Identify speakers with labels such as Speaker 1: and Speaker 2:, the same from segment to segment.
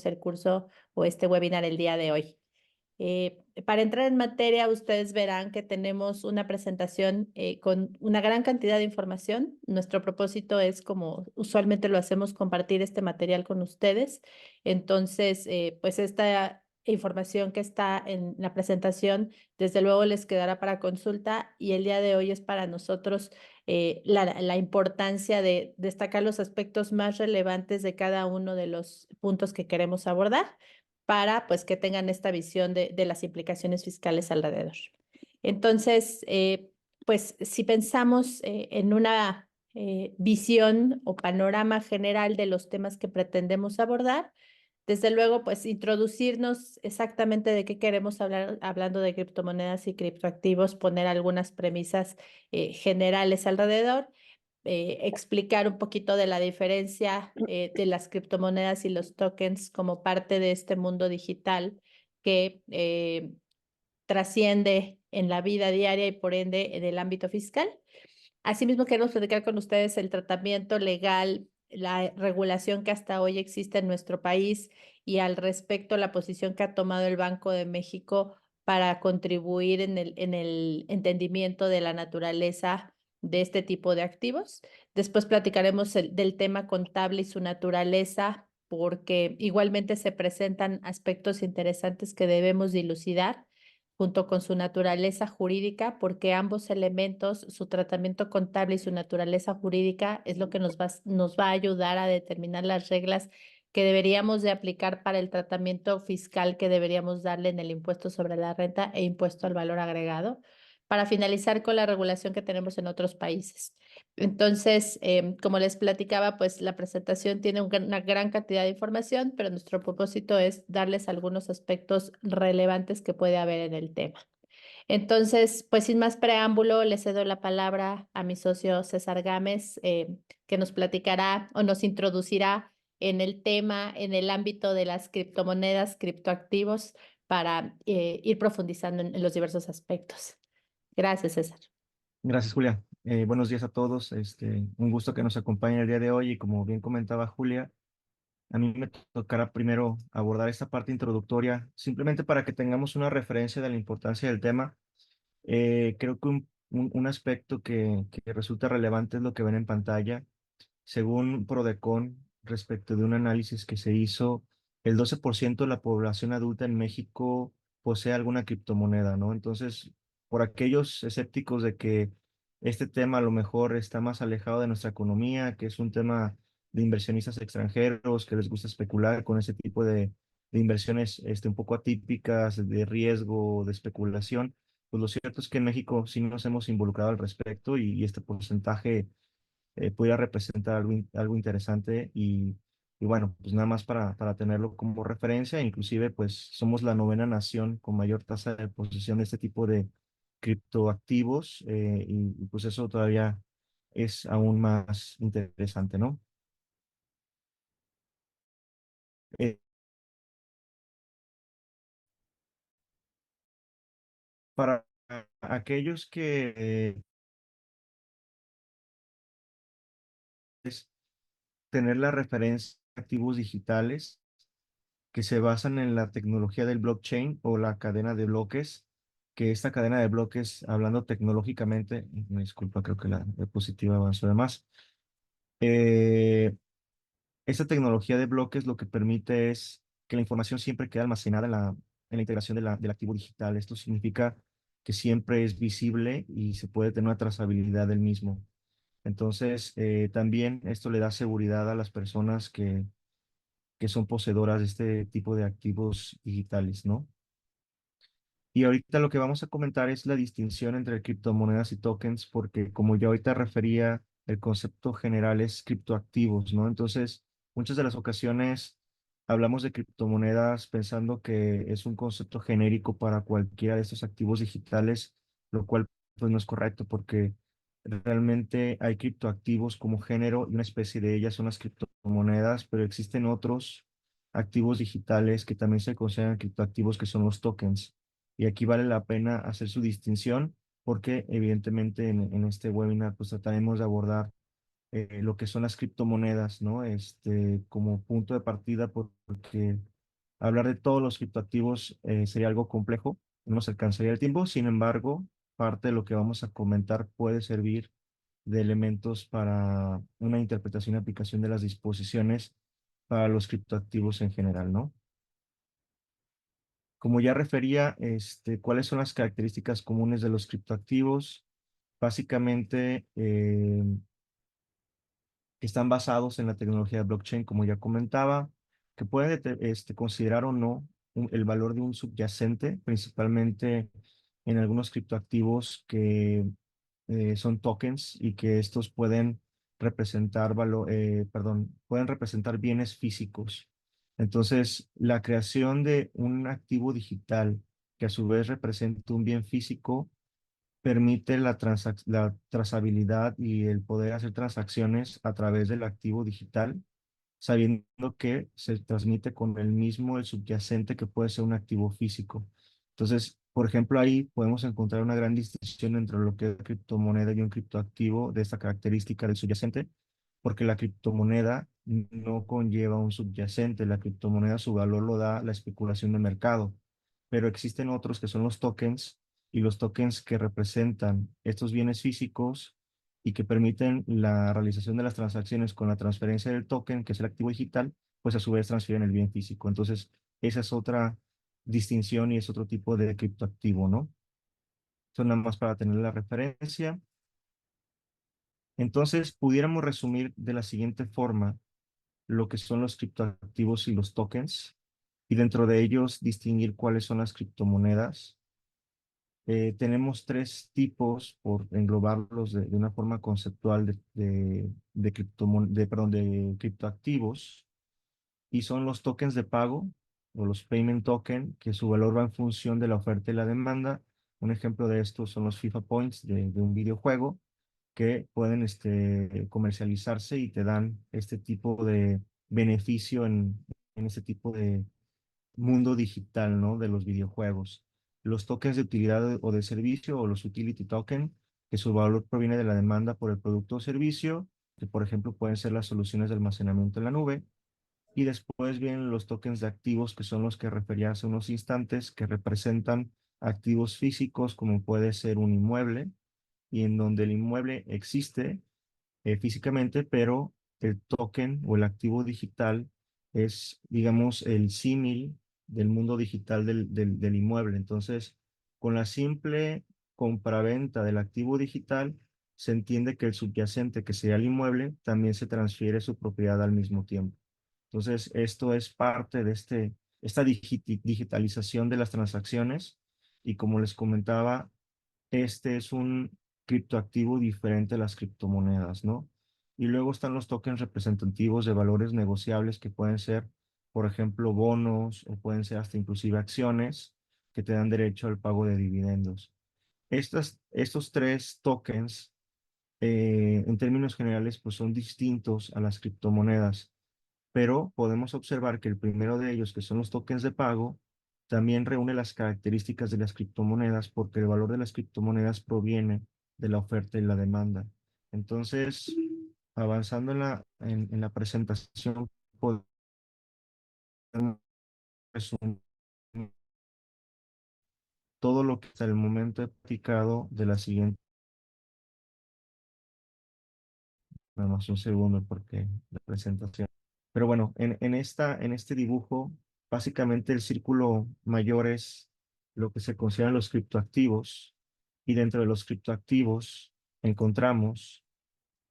Speaker 1: el curso o este webinar el día de hoy. Para entrar en materia, ustedes verán que tenemos una presentación con una gran cantidad de información. Nuestro propósito es, como usualmente lo hacemos, compartir este material con ustedes. Entonces, pues esta información que está en la presentación, desde luego les quedará para consulta y el día de hoy es para nosotros la importancia de destacar los aspectos más relevantes de cada uno de los puntos que queremos abordar para pues que tengan esta visión de las implicaciones fiscales alrededor. Entonces, pues si pensamos en una visión o panorama general de los temas que pretendemos abordar, desde luego, pues introducirnos exactamente de qué queremos hablar, hablando de criptomonedas y criptoactivos, poner algunas premisas generales alrededor, explicar un poquito de la diferencia de las criptomonedas y los tokens como parte de este mundo digital que trasciende en la vida diaria y por ende en el ámbito fiscal. Asimismo, queremos platicar con ustedes el tratamiento legal, la regulación que hasta hoy existe en nuestro país y al respecto la posición que ha tomado el Banco de México para contribuir en el entendimiento de la naturaleza de este tipo de activos. Después platicaremos del tema contable y su naturaleza, porque igualmente se presentan aspectos interesantes que debemos dilucidar junto con su naturaleza jurídica, porque ambos elementos, su tratamiento contable y su naturaleza jurídica, es lo que nos va a ayudar a determinar las reglas que deberíamos de aplicar para el tratamiento fiscal que deberíamos darle en el impuesto sobre la renta e impuesto al valor agregado, para finalizar con la regulación que tenemos en otros países. Entonces, como les platicaba, pues la presentación tiene una gran cantidad de información, pero nuestro propósito es darles algunos aspectos relevantes que puede haber en el tema. Entonces, pues sin más preámbulo, le cedo la palabra a mi socio César Gámez, que nos platicará o nos introducirá en el tema, en el ámbito de las criptomonedas, criptoactivos, para ir profundizando en los diversos aspectos. Gracias, César.
Speaker 2: Gracias, Julia. Buenos días a todos. Un gusto que nos acompañen el día de hoy y como bien comentaba Julia, a mí me tocará primero abordar esta parte introductoria, simplemente para que tengamos una referencia de la importancia del tema. Creo que un aspecto que resulta relevante es lo que ven en pantalla. Según Prodecon, respecto de un análisis que se hizo, el 12% de la población adulta en México posee alguna criptomoneda, ¿no? Entonces, por aquellos escépticos de que este tema a lo mejor está más alejado de nuestra economía, que es un tema de inversionistas extranjeros que les gusta especular con ese tipo de inversiones un poco atípicas, de riesgo, de especulación, pues lo cierto es que en México sí nos hemos involucrado al respecto y este porcentaje pudiera representar algo interesante y bueno, pues nada más para tenerlo como referencia, inclusive pues somos la novena nación con mayor tasa de posesión de este tipo de criptoactivos y pues eso todavía es aún más interesante, ¿no? Eh, para aquellos que es tener la referencia de activos digitales, que se basan en la tecnología del blockchain o la cadena de bloques, que esta cadena de bloques, hablando tecnológicamente, me disculpa, creo que la diapositiva avanzó de más. Eh, Esta tecnología de bloques lo que permite es que la información siempre quede almacenada en la integración del activo digital. Esto significa que siempre es visible y se puede tener una trazabilidad del mismo. Entonces, también esto le da seguridad a las personas que son poseedoras de este tipo de activos digitales, ¿no? Y ahorita lo que vamos a comentar es la distinción entre criptomonedas y tokens, porque como yo ahorita refería, el concepto general es criptoactivos, ¿no? Entonces, muchas de las ocasiones hablamos de criptomonedas pensando que es un concepto genérico para cualquiera de estos activos digitales, lo cual pues no es correcto porque realmente hay criptoactivos como género y una especie de ellas son las criptomonedas, pero existen otros activos digitales que también se consideran criptoactivos que son los tokens. Y aquí vale la pena hacer su distinción porque evidentemente en este webinar pues trataremos de abordar lo que son las criptomonedas, ¿no? Como punto de partida, porque hablar de todos los criptoactivos sería algo complejo, no nos alcanzaría el tiempo. Sin embargo, parte de lo que vamos a comentar puede servir de elementos para una interpretación y aplicación de las disposiciones para los criptoactivos en general, ¿no? Como ya refería, ¿cuáles son las características comunes de los criptoactivos? Básicamente, que están basados en la tecnología de blockchain, como ya comentaba, que puede considerar o no el valor de un subyacente, principalmente en algunos criptoactivos que son tokens y que estos pueden representar pueden representar bienes físicos. Entonces, la creación de un activo digital que a su vez represente un bien físico permite la trazabilidad y el poder hacer transacciones a través del activo digital, sabiendo que se transmite con el subyacente que puede ser un activo físico. Entonces, por ejemplo, ahí podemos encontrar una gran distinción entre lo que es criptomoneda y un criptoactivo de esta característica del subyacente, porque la criptomoneda no conlleva un subyacente, la criptomoneda su valor lo da la especulación de mercado, pero existen otros que son los tokens y los tokens que representan estos bienes físicos y que permiten la realización de las transacciones con la transferencia del token, que es el activo digital, pues a su vez transfieren el bien físico. Entonces, esa es otra distinción y es otro tipo de criptoactivo, ¿no? Eso nada más para tener la referencia. Entonces, pudiéramos resumir de la siguiente forma lo que son los criptoactivos y los tokens, y dentro de ellos distinguir cuáles son las criptomonedas. Tenemos tres tipos, por englobarlos de una forma conceptual, de criptoactivos, y son los tokens de pago o los payment token, que su valor va en función de la oferta y la demanda. Un ejemplo de esto son los FIFA Points de un videojuego que pueden comercializarse y te dan este tipo de beneficio en este tipo de mundo digital, ¿no? De los videojuegos. Los tokens de utilidad o de servicio o los utility token, que su valor proviene de la demanda por el producto o servicio, que por ejemplo pueden ser las soluciones de almacenamiento en la nube. Y después vienen los tokens de activos, que son los que refería hace unos instantes, que representan activos físicos como puede ser un inmueble, y en donde el inmueble existe físicamente, pero el token o el activo digital es, digamos, el símil del mundo digital del inmueble. Entonces, con la simple compraventa del activo digital, se entiende que el subyacente, que sería el inmueble, también se transfiere su propiedad al mismo tiempo. Entonces, esto es parte de esta digitalización de las transacciones y como les comentaba, este es un criptoactivo diferente a las criptomonedas, ¿no? Y luego están los tokens representativos de valores negociables que pueden ser, por ejemplo, bonos o pueden ser hasta inclusive acciones que te dan derecho al pago de dividendos. Estos tres tokens, en términos generales, pues son distintos a las criptomonedas, pero podemos observar que el primero de ellos, que son los tokens de pago, también reúne las características de las criptomonedas porque el valor de las criptomonedas proviene de la oferta y la demanda. Entonces, avanzando en la presentación, podemos resumir todo lo que hasta el momento he platicado de la siguiente. Nada más un segundo porque la presentación. Pero bueno, en este dibujo, básicamente el círculo mayor es lo que se consideran los criptoactivos. Y dentro de los criptoactivos encontramos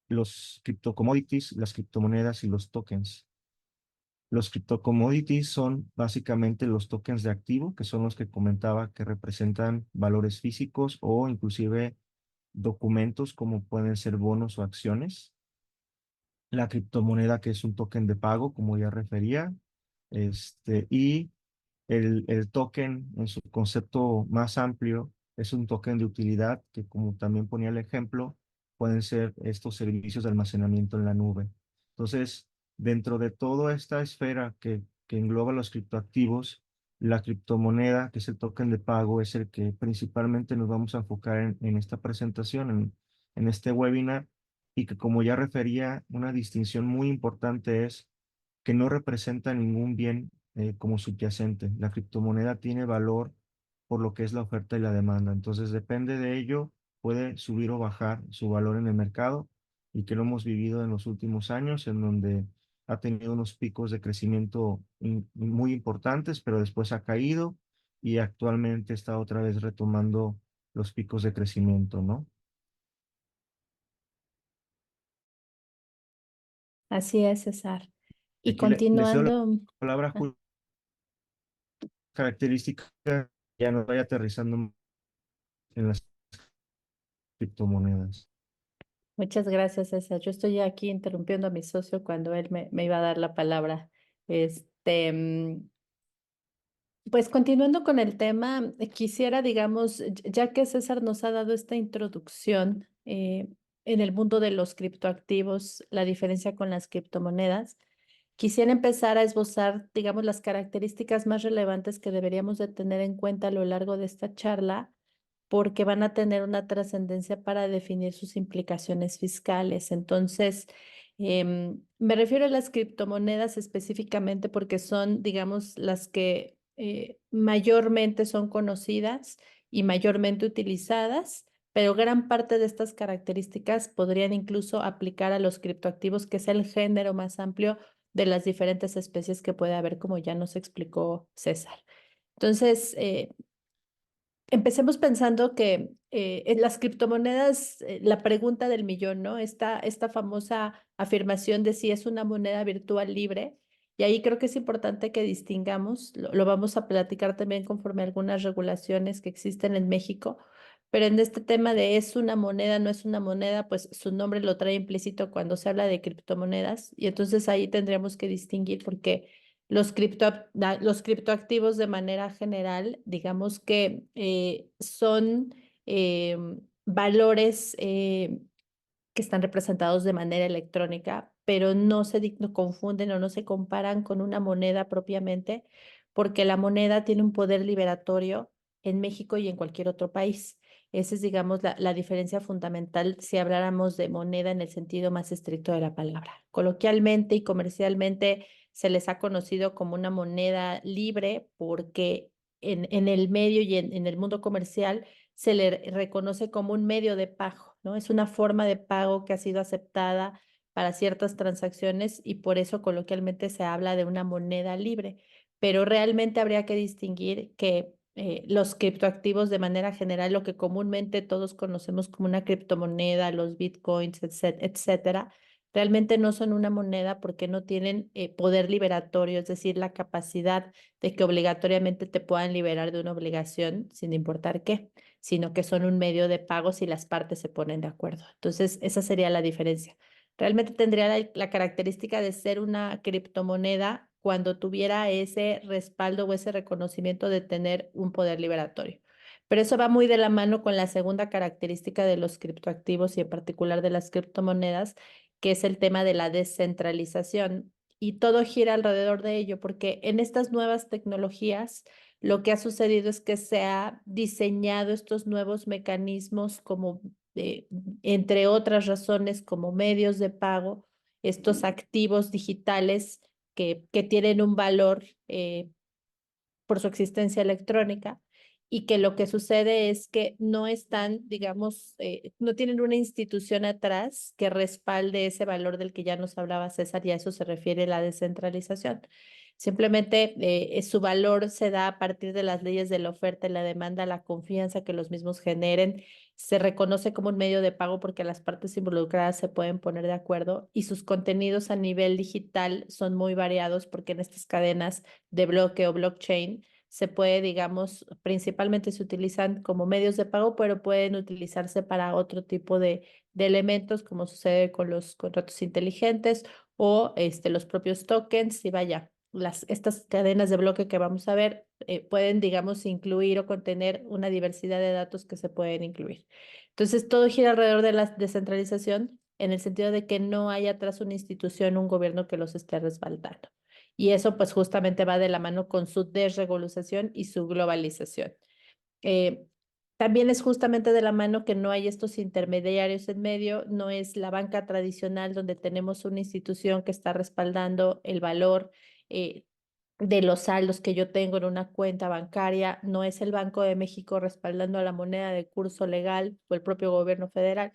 Speaker 2: los criptocommodities, las criptomonedas y los tokens. Los criptocommodities son básicamente los tokens de activo, que son los que comentaba que representan valores físicos o inclusive documentos como pueden ser bonos o acciones. La criptomoneda, que es un token de pago, como ya refería, y el token en su concepto más amplio es un token de utilidad que, como también ponía el ejemplo, pueden ser estos servicios de almacenamiento en la nube. Entonces, dentro de toda esta esfera que engloba los criptoactivos, la criptomoneda, que es el token de pago, es el que principalmente nos vamos a enfocar en esta presentación, en este webinar, y que, como ya refería, una distinción muy importante es que no representa ningún bien como subyacente. La criptomoneda tiene valor por lo que es la oferta y la demanda. Entonces, depende de ello, puede subir o bajar su valor en el mercado, y que lo hemos vivido en los últimos años, en donde ha tenido unos picos de crecimiento muy importantes, pero después ha caído y actualmente está otra vez retomando los picos de crecimiento, ¿no?
Speaker 1: Así es, César. Y
Speaker 2: Aquí le cedo la
Speaker 1: continuando,
Speaker 2: palabra
Speaker 1: ah,
Speaker 2: característica, ya nos vaya aterrizando en las criptomonedas.
Speaker 1: muchas gracias, César. Yo estoy aquí interrumpiendo a mi socio cuando él me iba a dar la palabra. Pues continuando con el tema, quisiera, digamos, ya que César nos ha dado esta introducción en el mundo de los criptoactivos, la diferencia con las criptomonedas, quisiera empezar a esbozar, digamos, las características más relevantes que deberíamos de tener en cuenta a lo largo de esta charla, porque van a tener una trascendencia para definir sus implicaciones fiscales. Entonces, me refiero a las criptomonedas específicamente porque son, digamos, las que mayormente son conocidas y mayormente utilizadas, pero gran parte de estas características podrían incluso aplicar a los criptoactivos, que es el género más amplio de las diferentes especies que puede haber, como ya nos explicó César. Entonces, empecemos pensando que en las criptomonedas, la pregunta del millón, ¿no? Esta famosa afirmación de si es una moneda virtual libre. Y ahí creo que es importante que distingamos, lo vamos a platicar también conforme a algunas regulaciones que existen en México, pero en este tema de es una moneda, no es una moneda, pues su nombre lo trae implícito cuando se habla de criptomonedas. Y entonces ahí tendríamos que distinguir porque los criptoactivos de manera general, digamos que son eh, valores que están representados de manera electrónica, pero no confunden o no se comparan con una moneda propiamente, porque la moneda tiene un poder liberatorio en México y en cualquier otro país. Esa es, digamos, la diferencia fundamental si habláramos de moneda en el sentido más estricto de la palabra. Coloquialmente y comercialmente se les ha conocido como una moneda libre porque en el medio y en el mundo comercial se le reconoce como un medio de pago, ¿no? Es una forma de pago que ha sido aceptada para ciertas transacciones y por eso coloquialmente se habla de una moneda libre, pero realmente habría que distinguir que los criptoactivos de manera general, lo que comúnmente todos conocemos como una criptomoneda, los bitcoins, etcétera, realmente no son una moneda porque no tienen poder liberatorio, es decir, la capacidad de que obligatoriamente te puedan liberar de una obligación sin importar qué, sino que son un medio de pago si las partes se ponen de acuerdo. Entonces, esa sería la diferencia. Realmente tendría la característica de ser una criptomoneda cuando tuviera ese respaldo o ese reconocimiento de tener un poder liberatorio. Pero eso va muy de la mano con la segunda característica de los criptoactivos y en particular de las criptomonedas, que es el tema de la descentralización. Y todo gira alrededor de ello, porque en estas nuevas tecnologías, lo que ha sucedido es que se ha diseñado estos nuevos mecanismos como, eh, entre otras razones, como medios de pago, estos activos digitales que tienen un valor por su existencia electrónica y que lo que sucede es que no están, digamos, no tienen una institución atrás que respalde ese valor del que ya nos hablaba César y a eso se refiere la descentralización. Simplemente su valor se da a partir de las leyes de la oferta y la demanda, la confianza que los mismos generen. Se reconoce como un medio de pago porque las partes involucradas se pueden poner de acuerdo y sus contenidos a nivel digital son muy variados porque en estas cadenas de bloque o blockchain se puede, digamos, principalmente se utilizan como medios de pago, pero pueden utilizarse para otro tipo de elementos, como sucede con los contratos inteligentes o los propios tokens. Y vaya, estas cadenas de bloque que vamos a ver pueden, digamos, incluir o contener una diversidad de datos que se pueden incluir. Entonces, todo gira alrededor de la descentralización en el sentido de que no hay atrás una institución, un gobierno que los esté respaldando. Y eso pues justamente va de la mano con su desregulación y su globalización. Eh, También es justamente de la mano que no hay estos intermediarios en medio, no es la banca tradicional donde tenemos una institución que está respaldando el valor eh, de los saldos que yo tengo en una cuenta bancaria, no es el Banco de México respaldando a la moneda de curso legal o el propio gobierno federal.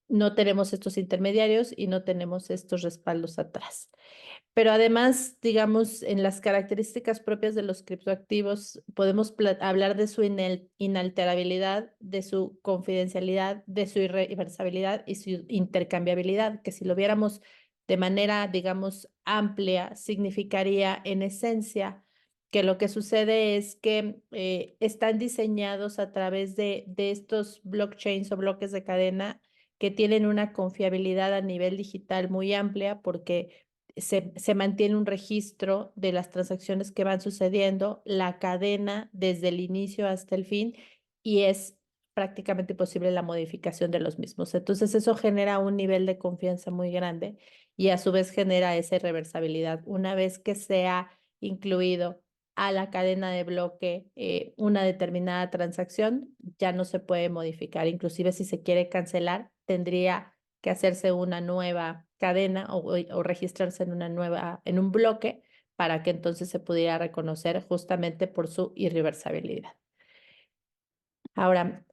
Speaker 1: No tenemos estos intermediarios y no tenemos estos respaldos atrás. Pero además, digamos, en las características propias de los criptoactivos, podemos hablar de su inalterabilidad, de su confidencialidad, de su irreversibilidad y su intercambiabilidad, que si lo viéramos de manera, digamos, amplia, significaría en esencia que lo que sucede es que están diseñados a través de estos blockchains o bloques de cadena que tienen una confiabilidad a nivel digital muy amplia porque se mantiene un registro de las transacciones que van sucediendo, la cadena desde el inicio hasta el fin, y es prácticamente imposible la modificación de los mismos. Entonces eso genera un nivel de confianza muy grande y a su vez genera esa irreversibilidad. Una vez que se ha incluido a la cadena de bloque una determinada transacción, ya no se puede modificar. Inclusive si se quiere cancelar, tendría que hacerse una nueva cadena o registrarse en una nueva, en un bloque para que entonces se pudiera reconocer justamente por su irreversibilidad. Ahora,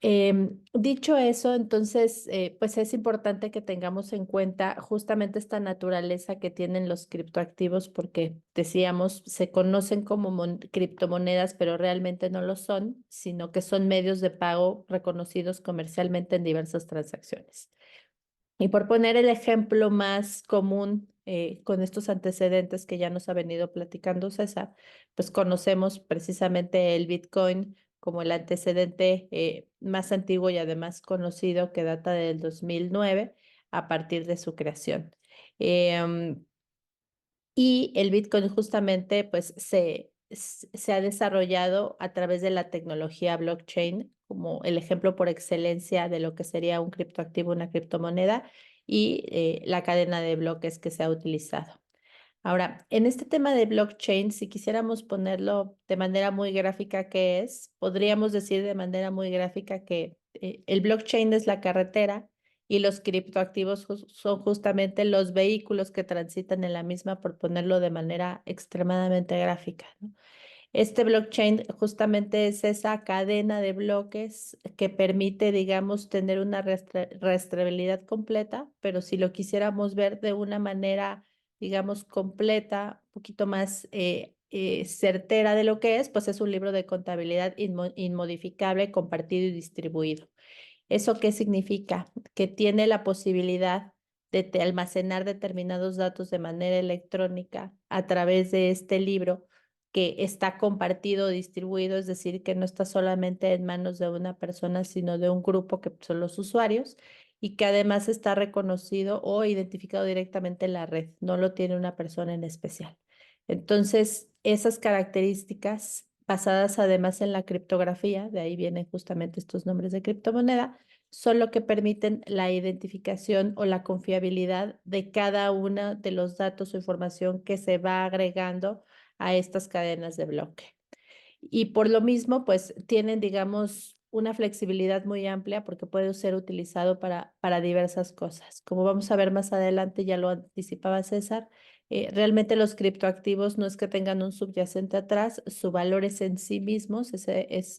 Speaker 1: dicho eso, entonces, pues es importante que tengamos en cuenta justamente esta naturaleza que tienen los criptoactivos, porque decíamos, se conocen como criptomonedas, pero realmente no lo son, sino que son medios de pago reconocidos comercialmente en diversas transacciones. Y por poner el ejemplo más común con estos antecedentes que ya nos ha venido platicando César, pues conocemos precisamente el Bitcoin como el antecedente más antiguo y además conocido que data del 2009 a partir de su creación. Em, y el Bitcoin justamente pues se ha desarrollado a través de la tecnología blockchain como el ejemplo por excelencia de lo que sería un criptoactivo, una criptomoneda y la cadena de bloques que se ha utilizado. Ahora, en este tema de blockchain, si quisiéramos ponerlo de manera muy gráfica, ¿qué es? Podríamos decir de manera muy gráfica que el blockchain es la carretera y los criptoactivos son justamente los vehículos que transitan en la misma, por ponerlo de manera extremadamente gráfica, ¿no? Este blockchain justamente es esa cadena de bloques que permite, digamos, tener una rastreabilidad completa, pero si lo quisiéramos ver de una manera, digamos, completa, un poquito más certera de lo que es, pues es un libro de contabilidad inmodificable, compartido y distribuido. ¿Eso qué significa? Que tiene la posibilidad de almacenar determinados datos de manera electrónica a través de este libro que está compartido o distribuido, es decir, que no está solamente en manos de una persona, sino de un grupo que son los usuarios y que además está reconocido o identificado directamente en la red, no lo tiene una persona en especial. Entonces, esas características basadas además en la criptografía, de ahí vienen justamente estos nombres de criptomoneda, son lo que permiten la identificación o la confiabilidad de cada uno de los datos o información que se va agregando a estas cadenas de bloque. Y por lo mismo, pues tienen, digamos, una flexibilidad muy amplia porque puede ser utilizado para diversas cosas. Como vamos a ver más adelante, ya lo anticipaba César, realmente los criptoactivos no es que tengan un subyacente atrás, su valor es en sí mismos,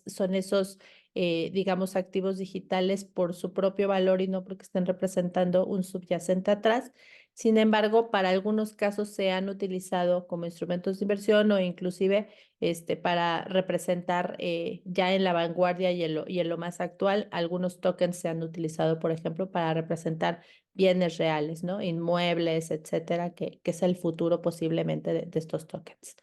Speaker 1: son esos, digamos, activos digitales por su propio valor y no porque estén representando un subyacente atrás. Sin embargo, para algunos casos se han utilizado como instrumentos de inversión o inclusive para representar ya en la vanguardia y en lo más actual, algunos tokens se han utilizado, por ejemplo, para representar bienes reales, ¿no? Inmuebles, etcétera, que es el futuro posiblemente de estos tokens.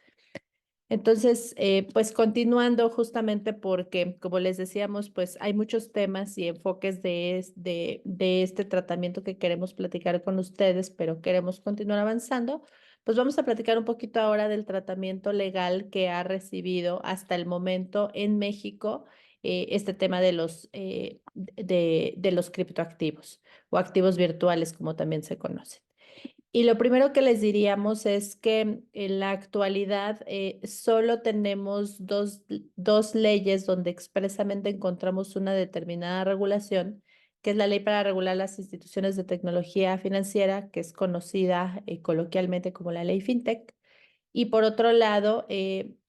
Speaker 1: Entonces, pues continuando justamente porque, como les decíamos, pues hay muchos temas y enfoques de este tratamiento que queremos platicar con ustedes, pero queremos continuar avanzando. Pues vamos a platicar un poquito ahora del tratamiento legal que ha recibido hasta el momento en México este tema de los criptoactivos o activos virtuales, como también se conocen. Y lo primero que les diríamos es que en la actualidad solo tenemos dos leyes donde expresamente encontramos una determinada regulación, que es la ley para regular las instituciones de tecnología financiera, que es conocida coloquialmente como la ley FinTech, y por otro lado,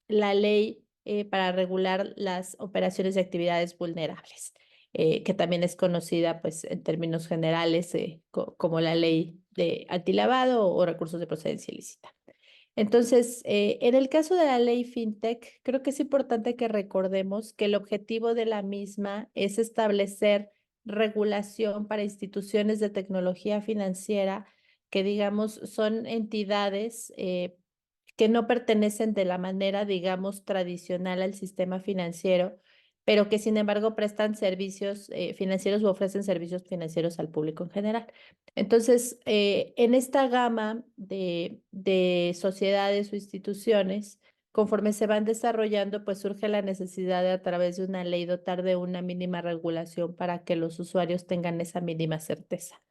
Speaker 1: la ley para regular las operaciones de actividades vulnerables, que también es conocida pues en términos generales como la ley de antilavado o recursos de procedencia ilícita. Entonces, en el caso de la ley FinTech, creo que es importante que recordemos que el objetivo de la misma es establecer regulación para instituciones de tecnología financiera que, digamos, son entidades que no pertenecen de la manera, digamos, tradicional al sistema financiero, pero que sin embargo prestan servicios financieros o ofrecen servicios financieros al público en general. Entonces, en esta gama de sociedades o instituciones, conforme se van desarrollando, pues surge la necesidad de a través de una ley dotar de una mínima regulación para que los usuarios tengan esa mínima certeza.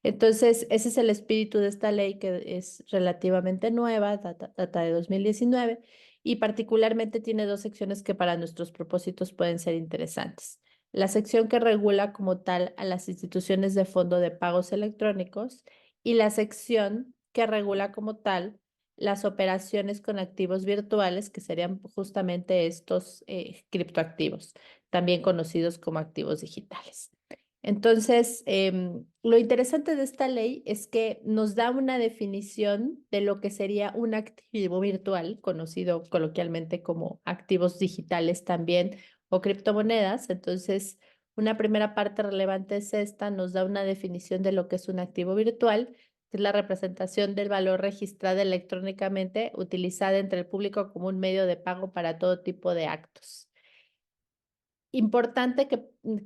Speaker 1: Entonces, ese es el espíritu de esta ley que es relativamente nueva, data de 2019, y particularmente tiene dos secciones que para nuestros propósitos pueden ser interesantes. La sección que regula como tal a las instituciones de fondo de pagos electrónicos y la sección que regula como tal las operaciones con activos virtuales, que serían justamente estos criptoactivos, también conocidos como activos digitales. Entonces, lo interesante de esta ley es que nos da una definición de lo que sería un activo virtual, conocido coloquialmente como activos digitales también o criptomonedas. Entonces, una primera parte relevante es esta, nos da una definición de lo que es un activo virtual, que es la representación del valor registrada electrónicamente utilizada entre el público como un medio de pago para todo tipo de actos. Importante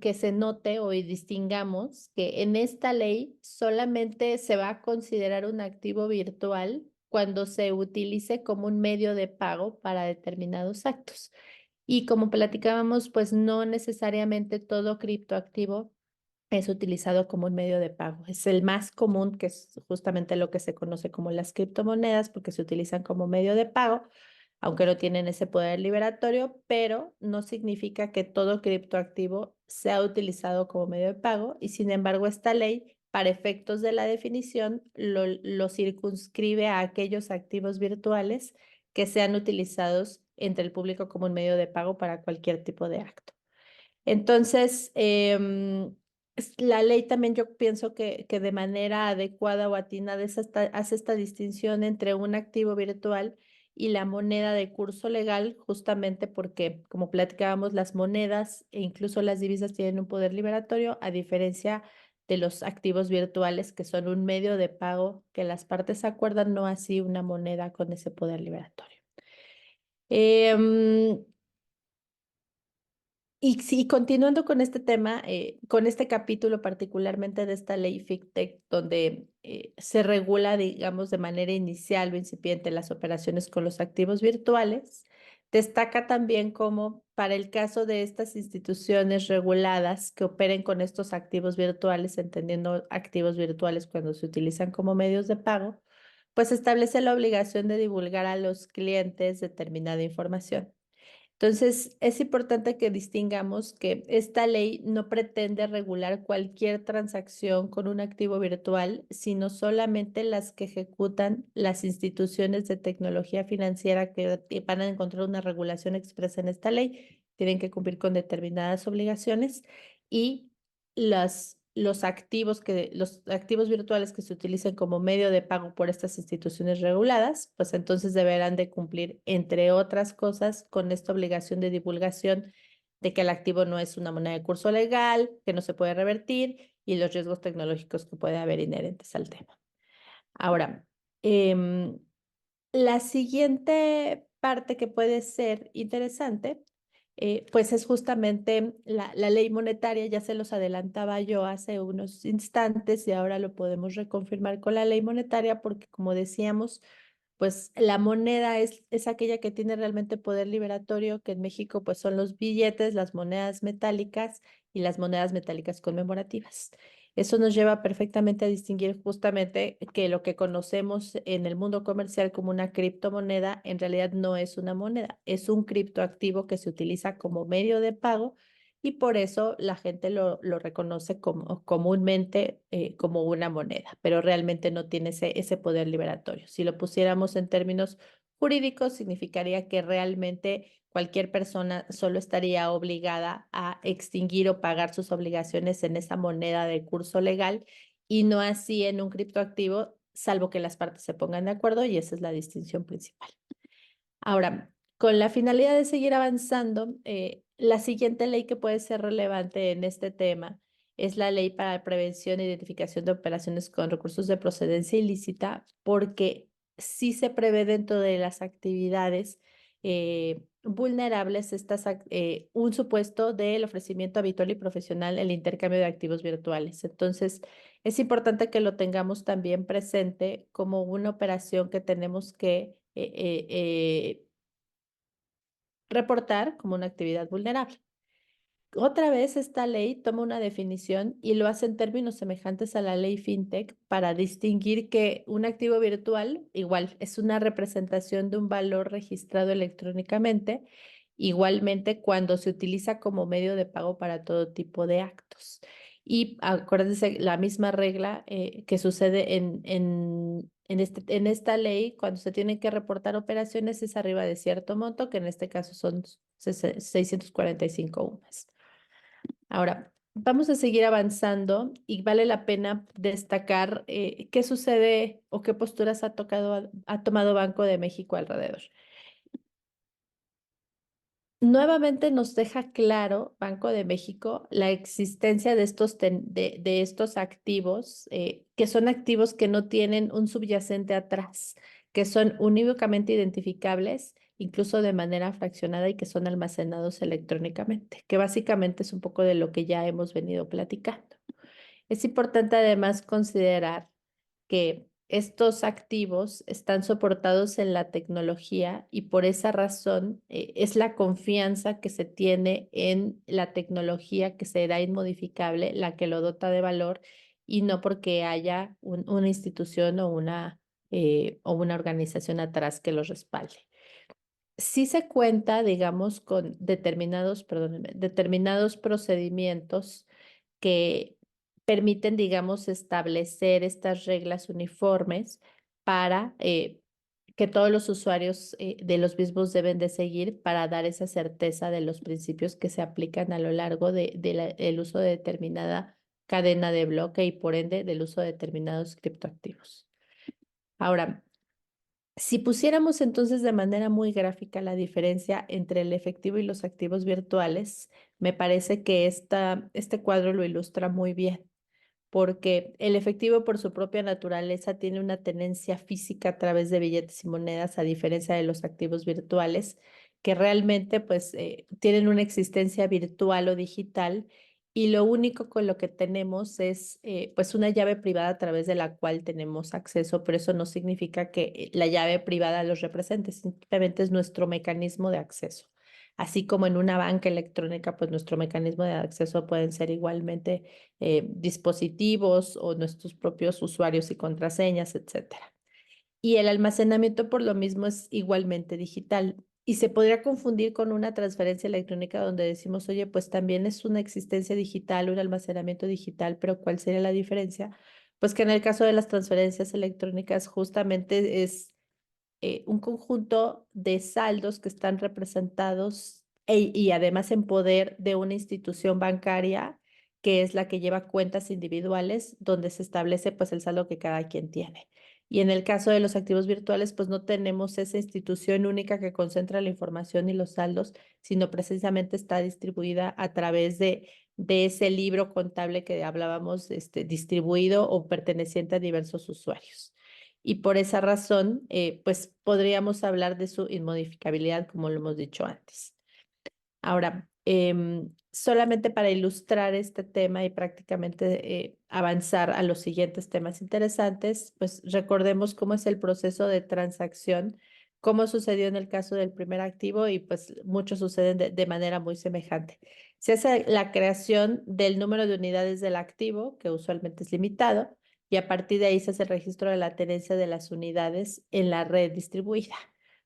Speaker 1: que se note o distingamos que en esta ley solamente se va a considerar un activo virtual cuando se utilice como un medio de pago para determinados actos. Y como platicábamos, pues no necesariamente todo criptoactivo es utilizado como un medio de pago. Es el más común, que es justamente lo que se conoce como las criptomonedas, porque se utilizan como medio de pago, aunque no tienen ese poder liberatorio, pero no significa que todo criptoactivo sea utilizado como medio de pago y sin embargo esta ley, para efectos de la definición, lo circunscribe a aquellos activos virtuales que sean utilizados entre el público como un medio de pago para cualquier tipo de acto. Entonces, la ley también yo pienso que de manera adecuada o atinada hace esta distinción entre un activo virtual y la moneda de curso legal, justamente porque, como platicábamos, las monedas e incluso las divisas tienen un poder liberatorio, a diferencia de los activos virtuales, que son un medio de pago que las partes acuerdan, no así una moneda con ese poder liberatorio. Em, y sí, continuando con este tema, con este capítulo particularmente de esta ley FinTech, donde se regula, digamos, de manera inicial o incipiente las operaciones con los activos virtuales, destaca también como para el caso de estas instituciones reguladas que operen con estos activos virtuales, entendiendo activos virtuales cuando se utilizan como medios de pago, pues establece la obligación de divulgar a los clientes determinada información. Entonces, es importante que distingamos que esta ley no pretende regular cualquier transacción con un activo virtual, sino solamente las que ejecutan las instituciones de tecnología financiera que van a encontrar una regulación expresa en esta ley. Tienen que cumplir con determinadas obligaciones y los activos virtuales que se utilicen como medio de pago por estas instituciones reguladas, pues entonces deberán de cumplir, entre otras cosas, con esta obligación de divulgación de que el activo no es una moneda de curso legal, que no se puede revertir y los riesgos tecnológicos que puede haber inherentes al tema. Ahora, la siguiente parte que puede ser interesante, pues es justamente la ley monetaria, ya se los adelantaba yo hace unos instantes y ahora lo podemos reconfirmar con la ley monetaria porque como decíamos, pues la moneda es aquella que tiene realmente poder liberatorio, que en México pues son los billetes, las monedas metálicas y las monedas metálicas conmemorativas. Eso nos lleva perfectamente a distinguir justamente que lo que conocemos en el mundo comercial como una criptomoneda en realidad no es una moneda, es un criptoactivo que se utiliza como medio de pago y por eso la gente lo reconoce como, comúnmente como una moneda, pero realmente no tiene ese poder liberatorio. Si lo pusiéramos en términos jurídicos, significaría que realmente cualquier persona solo estaría obligada a extinguir o pagar sus obligaciones en esa moneda de curso legal y no así en un criptoactivo, salvo que las partes se pongan de acuerdo y esa es la distinción principal. Ahora, con la finalidad de seguir avanzando, la siguiente ley que puede ser relevante en este tema es la Ley para la Prevención e Identificación de Operaciones con Recursos de Procedencia Ilícita, porque sí se prevé dentro de las actividades vulnerables un supuesto del ofrecimiento habitual y profesional, el intercambio de activos virtuales. Entonces, es importante que lo tengamos también presente como una operación que tenemos que reportar como una actividad vulnerable. Otra vez esta ley toma una definición y lo hace en términos semejantes a la ley FinTech para distinguir que un activo virtual, igual, es una representación de un valor registrado electrónicamente, igualmente cuando se utiliza como medio de pago para todo tipo de actos. Y acuérdense la misma regla que sucede en esta ley, cuando se tienen que reportar operaciones es arriba de cierto monto, que en este caso son 645 UMAS. Ahora, vamos a seguir avanzando y vale la pena destacar qué sucede o qué posturas ha tomado Banco de México alrededor. Nuevamente nos deja claro Banco de México la existencia de estos activos, que son activos que no tienen un subyacente atrás, que son unívocamente identificables, incluso de manera fraccionada y que son almacenados electrónicamente, que básicamente es un poco de lo que ya hemos venido platicando. Es importante además considerar que estos activos están soportados en la tecnología y por esa razón es la confianza que se tiene en la tecnología que será inmodificable la que lo dota de valor y no porque haya una institución o una organización atrás que los respalde. Sí se cuenta, digamos, con determinados procedimientos que permiten, digamos, establecer estas reglas uniformes para que todos los usuarios de los mismos deben de seguir para dar esa certeza de los principios que se aplican a lo largo del uso de determinada cadena de bloque y por ende del uso de determinados criptoactivos. Ahora, si pusiéramos entonces de manera muy gráfica la diferencia entre el efectivo y los activos virtuales, me parece que este cuadro lo ilustra muy bien porque el efectivo por su propia naturaleza tiene una tenencia física a través de billetes y monedas, a diferencia de los activos virtuales, que realmente pues tienen una existencia virtual o digital y lo único con lo que tenemos es pues una llave privada a través de la cual tenemos acceso, pero eso no significa que la llave privada los represente, simplemente es nuestro mecanismo de acceso. Así como en una banca electrónica, pues nuestro mecanismo de acceso pueden ser igualmente dispositivos o nuestros propios usuarios y contraseñas, etcétera. Y el almacenamiento por lo mismo es igualmente digital. Y se podría confundir con una transferencia electrónica donde decimos, oye, pues también es una existencia digital, un almacenamiento digital, pero ¿cuál sería la diferencia? Pues que en el caso de las transferencias electrónicas justamente es un conjunto de saldos que están representados y además en poder de una institución bancaria que es la que lleva cuentas individuales donde se establece pues el saldo que cada quien tiene. Y en el caso de los activos virtuales, pues no tenemos esa institución única que concentra la información y los saldos, sino precisamente está distribuida a través de ese libro contable que hablábamos, distribuido o perteneciente a diversos usuarios y por esa razón, pues podríamos hablar de su inmodificabilidad, como lo hemos dicho antes. Ahora, solamente para ilustrar este tema y prácticamente avanzar a los siguientes temas interesantes, pues recordemos cómo es el proceso de transacción como sucedió en el caso del primer activo y pues muchos suceden de manera muy semejante. Se hace la creación del número de unidades del activo, que usualmente es limitado, y a partir de ahí se hace el registro de la tenencia de las unidades en la red distribuida.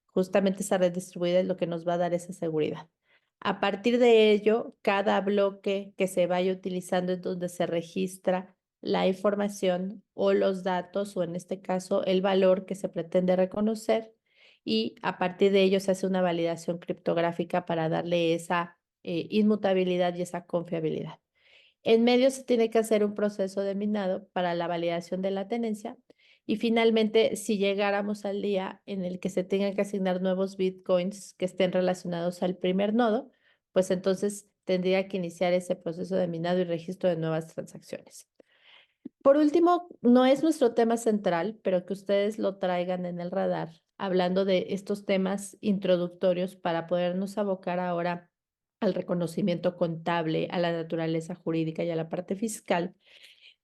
Speaker 1: Justamente esa red distribuida es lo que nos va a dar esa seguridad. A partir de ello, cada bloque que se vaya utilizando es donde se registra la información o los datos, o en este caso el valor que se pretende reconocer, y a partir de ello se hace una validación criptográfica para darle esa inmutabilidad y esa confiabilidad. En medio se tiene que hacer un proceso de minado para la validación de la tenencia y finalmente, si llegáramos al día en el que se tengan que asignar nuevos bitcoins que estén relacionados al primer nodo, pues entonces tendría que iniciar ese proceso de minado y registro de nuevas transacciones. Por último, no es nuestro tema central, pero que ustedes lo traigan en el radar, hablando de estos temas introductorios para podernos abocar ahora al reconocimiento contable, a la naturaleza jurídica y a la parte fiscal.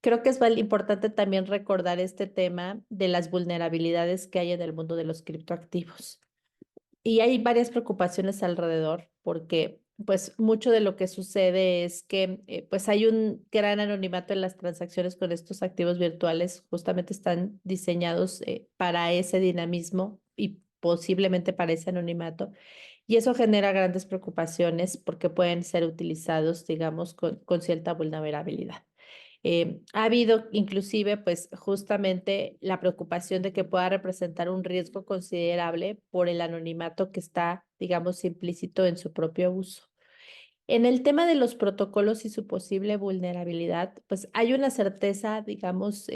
Speaker 1: Creo que es importante también recordar este tema de las vulnerabilidades que hay en el mundo de los criptoactivos. Y hay varias preocupaciones alrededor, porque pues mucho de lo que sucede es que pues hay un gran anonimato en las transacciones con estos activos virtuales, justamente están diseñados para ese dinamismo y posiblemente para ese anonimato. Y eso genera grandes preocupaciones porque pueden ser utilizados, digamos, con cierta vulnerabilidad. Ha habido inclusive, pues justamente la preocupación de que pueda representar un riesgo considerable por el anonimato que está, digamos, implícito en su propio uso. En el tema de los protocolos y su posible vulnerabilidad, pues hay una certeza, digamos,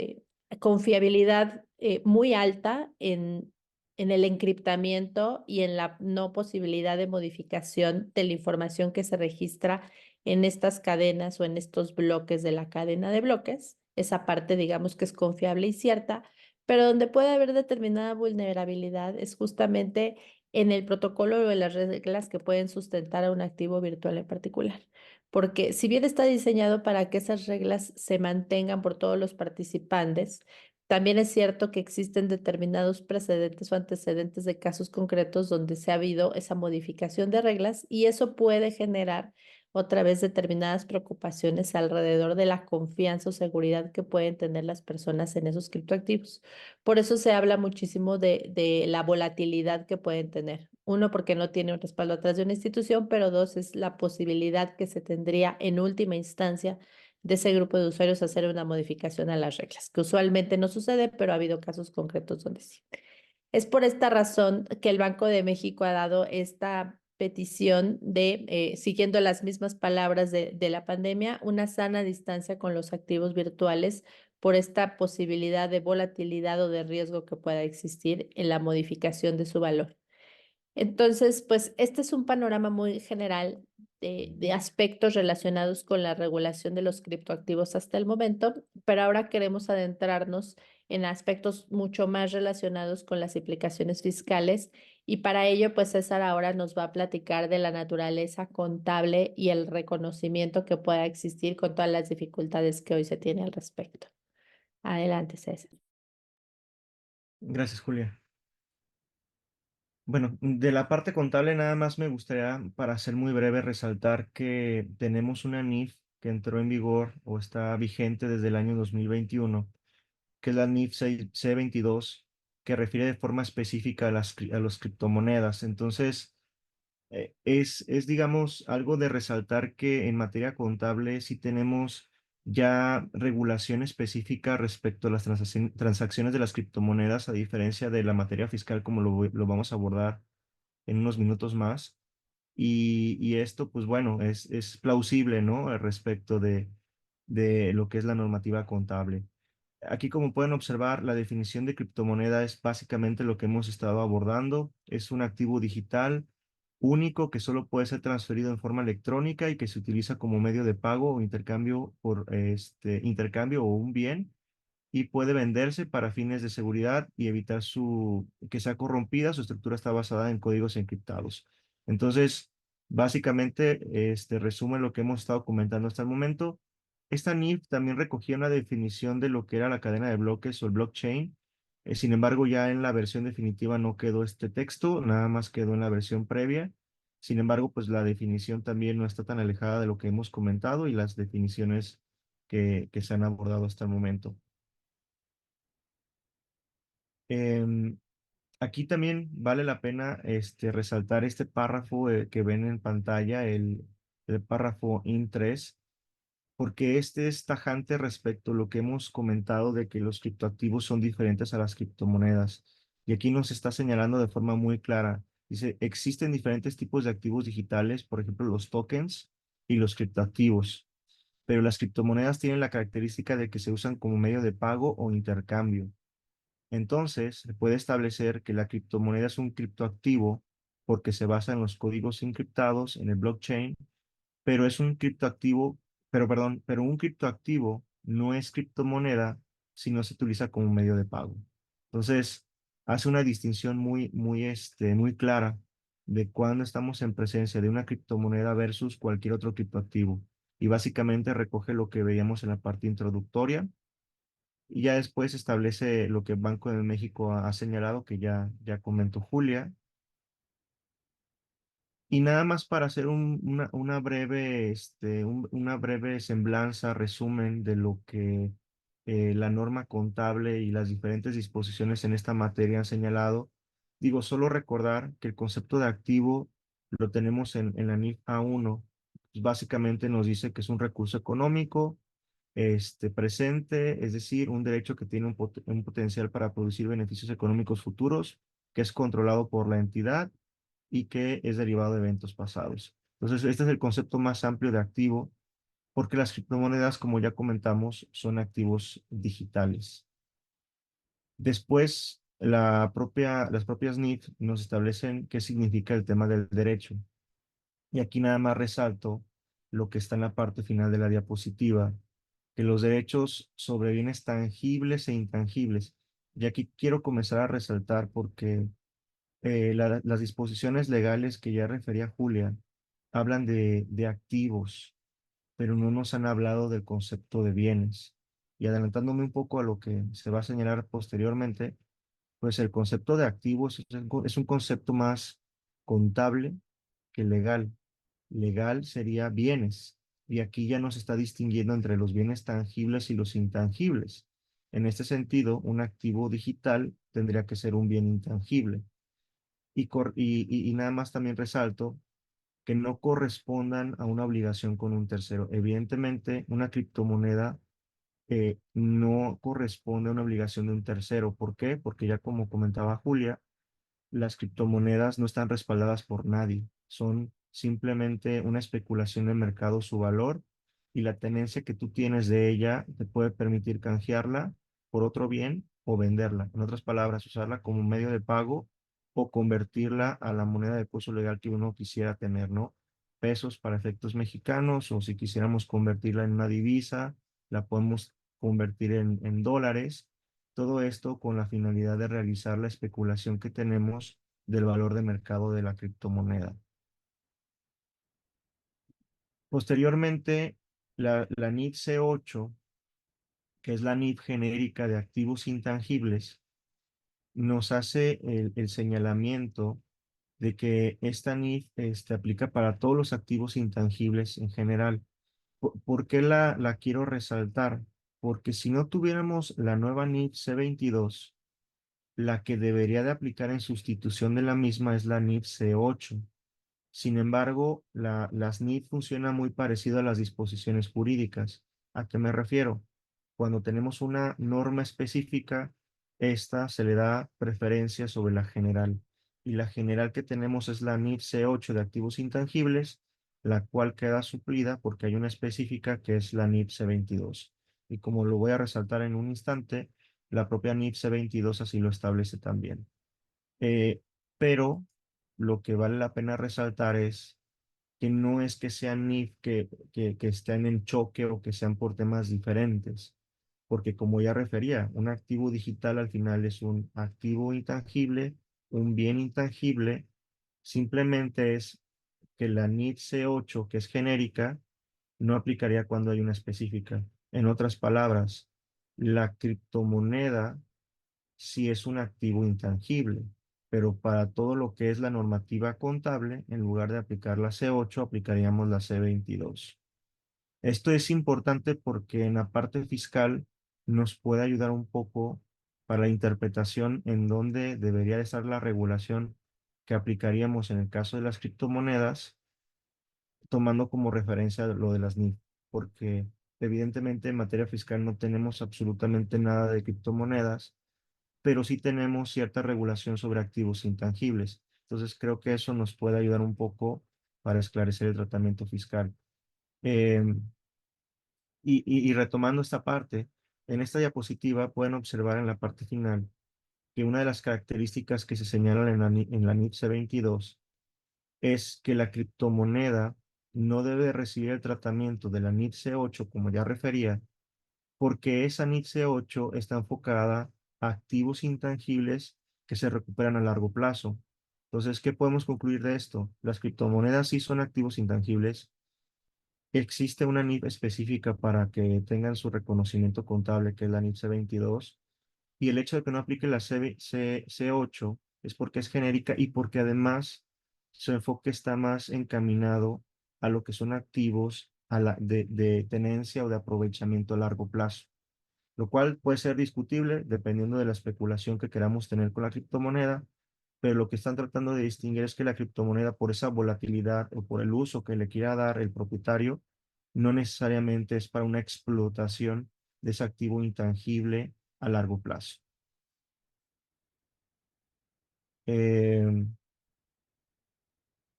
Speaker 1: confiabilidad muy alta en el encriptamiento y en la no posibilidad de modificación de la información que se registra en estas cadenas o en estos bloques de la cadena de bloques. Esa parte, digamos, que es confiable y cierta, pero donde puede haber determinada vulnerabilidad es justamente en el protocolo o en las reglas que pueden sustentar a un activo virtual en particular. Porque si bien está diseñado para que esas reglas se mantengan por todos los participantes, también es cierto que existen determinados precedentes o antecedentes de casos concretos donde se ha habido esa modificación de reglas y eso puede generar otra vez determinadas preocupaciones alrededor de la confianza o seguridad que pueden tener las personas en esos criptoactivos. Por eso se habla muchísimo de la volatilidad que pueden tener. Uno, porque no tiene un respaldo atrás de una institución, pero dos, es la posibilidad que se tendría en última instancia de ese grupo de usuarios hacer una modificación a las reglas, que usualmente no sucede, pero ha habido casos concretos donde sí. Es por esta razón que el Banco de México ha dado esta petición de, siguiendo las mismas palabras de la pandemia, una sana distancia con los activos virtuales por esta posibilidad de volatilidad o de riesgo que pueda existir en la modificación de su valor. Entonces, pues este es un panorama muy general de aspectos relacionados con la regulación de los criptoactivos hasta el momento, pero ahora queremos adentrarnos en aspectos mucho más relacionados con las implicaciones fiscales y para ello, pues César ahora nos va a platicar de la naturaleza contable y el reconocimiento que pueda existir con todas las dificultades que hoy se tiene al respecto. Adelante, César.
Speaker 2: Gracias, Julia. Bueno, de la parte contable nada más me gustaría, para ser muy breve, resaltar que tenemos una NIF que entró en vigor o está vigente desde el año 2021, que es la NIF C22, que refiere de forma específica a las criptomonedas. Entonces, digamos, algo de resaltar que en materia contable sí tenemos ya regulación específica respecto a las transacciones de las criptomonedas, a diferencia de la materia fiscal, como lo vamos a abordar en unos minutos más. Y esto, pues bueno, es plausible, ¿no? Al respecto de lo que es la normativa contable. Aquí, como pueden observar, la definición de criptomoneda es básicamente lo que hemos estado abordando. Es un activo digital único que solo puede ser transferido en forma electrónica y que se utiliza como medio de pago o intercambio por intercambio o un bien y puede venderse para fines de seguridad y evitar que sea corrompida. Su estructura está basada en códigos encriptados. Entonces, básicamente, resume lo que hemos estado comentando hasta el momento. Esta NIF también recogía una definición de lo que era la cadena de bloques o el blockchain Sin embargo, ya en la versión definitiva no quedó este texto, nada más quedó en la versión previa. Sin embargo, pues la definición también no está tan alejada de lo que hemos comentado y las definiciones que se han abordado hasta el momento. Em, Aquí también vale la pena resaltar este párrafo que ven en pantalla, el párrafo IN3, porque este es tajante respecto a lo que hemos comentado de que los criptoactivos son diferentes a las criptomonedas. Y aquí nos está señalando de forma muy clara. Dice, existen diferentes tipos de activos digitales, por ejemplo, los tokens y los criptoactivos, pero las criptomonedas tienen la característica de que se usan como medio de pago o intercambio. Entonces, se puede establecer que la criptomoneda es un criptoactivo porque se basa en los códigos encriptados en el blockchain, pero es un criptoactivo, pero perdón, pero un criptoactivo no es criptomoneda si no se utiliza como medio de pago. Entonces, hace una distinción muy clara de cuando estamos en presencia de una criptomoneda versus cualquier otro criptoactivo. Y básicamente recoge lo que veíamos en la parte introductoria y ya después establece lo que Banco de México ha señalado, que ya comentó Julia. Y nada más para hacer una breve, una breve semblanza, resumen de lo que la norma contable y las diferentes disposiciones en esta materia han señalado. Digo, solo recordar que el concepto de activo lo tenemos en la NIF A1. Pues básicamente nos dice que es un recurso económico presente, es decir, un derecho que tiene un potencial para producir beneficios económicos futuros, que es controlado por la entidad y que es derivado de eventos pasados. Entonces, este es el concepto más amplio de activo, porque las criptomonedas, como ya comentamos, son activos digitales. Después, las propias NIF nos establecen qué significa el tema del derecho. Y aquí nada más resalto lo que está en la parte final de la diapositiva, que los derechos sobre bienes tangibles e intangibles. Y aquí quiero comenzar a resaltar porque las disposiciones legales que ya refería Julia hablan de activos, pero no nos han hablado del concepto de bienes. Y adelantándome un poco a lo que se va a señalar posteriormente, pues el concepto de activos es un concepto más contable que legal. Legal sería bienes, y aquí ya no se está distinguiendo entre los bienes tangibles y los intangibles. En este sentido, un activo digital tendría que ser un bien intangible. Y nada más también resalto que no correspondan a una obligación con un tercero. Evidentemente, una criptomoneda no corresponde a una obligación de un tercero. ¿Por qué? Porque ya como comentaba Julia, las criptomonedas no están respaldadas por nadie, son simplemente una especulación de mercado, su valor y la tenencia que tú tienes de ella te puede permitir canjearla por otro bien o venderla. En otras palabras, usarla como medio de pago o convertirla a la moneda de curso legal que uno quisiera tener, ¿no? Pesos para efectos mexicanos, o si quisiéramos convertirla en una divisa, la podemos convertir en dólares. Todo esto con la finalidad de realizar la especulación que tenemos del valor de mercado de la criptomoneda. Posteriormente, la NIF C8, que es la NIF genérica de activos intangibles, nos hace el señalamiento de que esta NIF aplica para todos los activos intangibles en general. ¿Por qué la quiero resaltar? Porque si no tuviéramos la nueva NIF C22, la que debería de aplicar en sustitución de la misma es la NIF C8. Sin embargo, las NIF funcionan muy parecido a las disposiciones jurídicas. ¿A qué me refiero? Cuando tenemos una norma específica, esta se le da preferencia sobre la general. Y la general que tenemos es la NIF C8 de activos intangibles, la cual queda suplida porque hay una específica que es la NIF C22. Y como lo voy a resaltar en un instante, la propia NIF C22 así lo establece también. Eh, pero lo que vale la pena resaltar es que no es que sean NIF que estén en choque o que sean por temas diferentes, porque como ya refería, un activo digital al final es un activo intangible, un bien intangible, simplemente es que la NIF C8, que es genérica, no aplicaría cuando hay una específica. En otras palabras, la criptomoneda si es un activo intangible, pero para todo lo que es la normativa contable, en lugar de aplicar la C8, aplicaríamos la C22. Esto es importante porque en la parte fiscal nos puede ayudar un poco para la interpretación en dónde debería de estar la regulación que aplicaríamos en el caso de las criptomonedas, tomando como referencia lo de las NIF, porque evidentemente en materia fiscal no tenemos absolutamente nada de criptomonedas, pero sí tenemos cierta regulación sobre activos intangibles. Entonces creo que eso nos puede ayudar un poco para esclarecer el tratamiento fiscal. Em, y retomando esta parte, en esta diapositiva pueden observar en la parte final que una de las características que se señalan en en la NIF C22 es que la criptomoneda no debe recibir el tratamiento de la NIF C8, como ya refería, porque esa NIF C8 está enfocada a activos intangibles que se recuperan a largo plazo. Entonces, ¿qué podemos concluir de esto? Las criptomonedas sí son activos intangibles. Existe una NIF específica para que tengan su reconocimiento contable, que es la NIF C22, y el hecho de que no aplique la C8 es porque es genérica y porque además su enfoque está más encaminado a lo que son activos de tenencia o de aprovechamiento a largo plazo, lo cual puede ser discutible dependiendo de la especulación que queramos tener con la criptomoneda, pero lo que están tratando de distinguir es que la criptomoneda, por esa volatilidad o por el uso que le quiera dar el propietario, no necesariamente es para una explotación de ese activo intangible a largo plazo. Eh,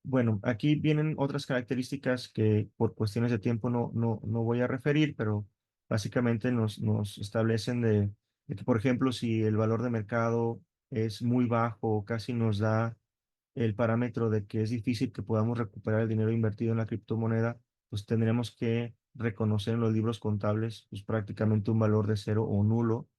Speaker 2: bueno, aquí vienen otras características que por cuestiones de tiempo no voy a referir, pero básicamente nos establecen de que, por ejemplo, si el valor de mercado es muy bajo, casi nos da el parámetro de que es difícil que podamos recuperar el dinero invertido en la criptomoneda, pues tendremos que reconocer en los libros contables pues prácticamente un valor de cero o nulo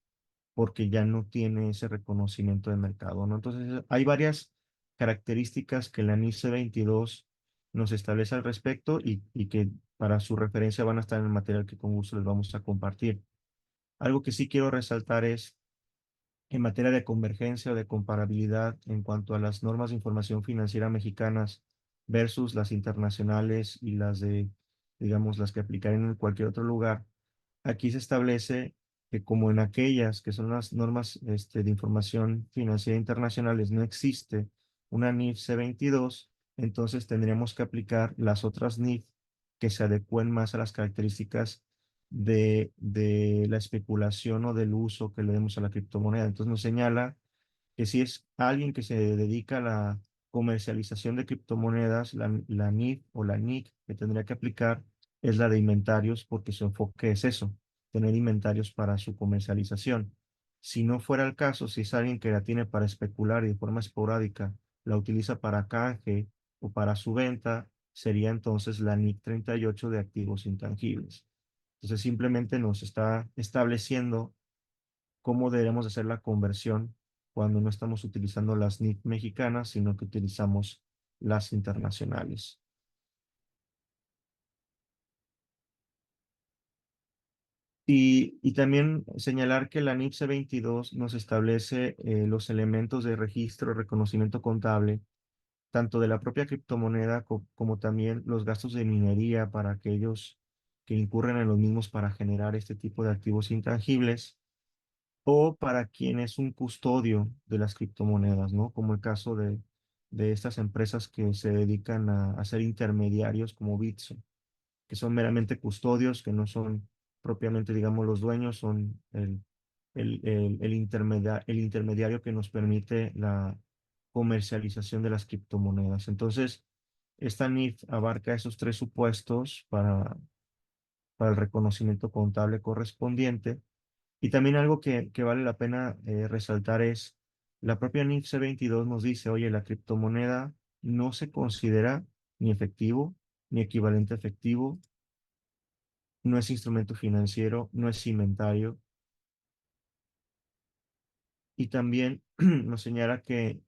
Speaker 2: porque ya no tiene ese reconocimiento de mercado, ¿no? Entonces, hay varias características que la NIS C22 nos establece al respecto y que para su referencia van a estar en el material que con gusto les vamos a compartir. Algo que sí quiero resaltar es en materia de convergencia o de comparabilidad en cuanto a las normas de información financiera mexicanas versus las internacionales y las de, digamos, las que aplicarían en cualquier otro lugar. Aquí se establece que como en aquellas que son las normas de información financiera internacionales no existe una NIF C22, entonces tendríamos que aplicar las otras NIF que se adecúen más a las características de la especulación o del uso que le demos a la criptomoneda. Entonces nos señala que si es alguien que se dedica a la comercialización de criptomonedas, la NIF o la NIC que tendría que aplicar es la de inventarios porque su enfoque es eso, tener inventarios para su comercialización. Si no fuera el caso, si es alguien que la tiene para especular y de forma esporádica la utiliza para canje o para su venta, sería entonces la NIC 38 de activos intangibles. Entonces simplemente nos está estableciendo cómo debemos hacer la conversión cuando no estamos utilizando las NIF mexicanas, sino que utilizamos las internacionales. Y también señalar que la NIF C22 nos establece los elementos de registro, reconocimiento contable, tanto de la propia criptomoneda como también los gastos de minería para aquellos que incurren en los mismos para generar este tipo de activos intangibles o para quien es un custodio de las criptomonedas, ¿no? Como el caso de estas empresas que se dedican a ser intermediarios como Bitso, que son meramente custodios, que no son propiamente, digamos, los dueños, son el intermediario que nos permite la comercialización de las criptomonedas. Entonces, esta NIF abarca esos tres supuestos para el reconocimiento contable correspondiente y también algo que vale la pena resaltar es, la propia NIF C22 nos dice, oye, la criptomoneda no se considera ni efectivo, ni equivalente a efectivo, no es instrumento financiero, no es inventario, y también nos señala que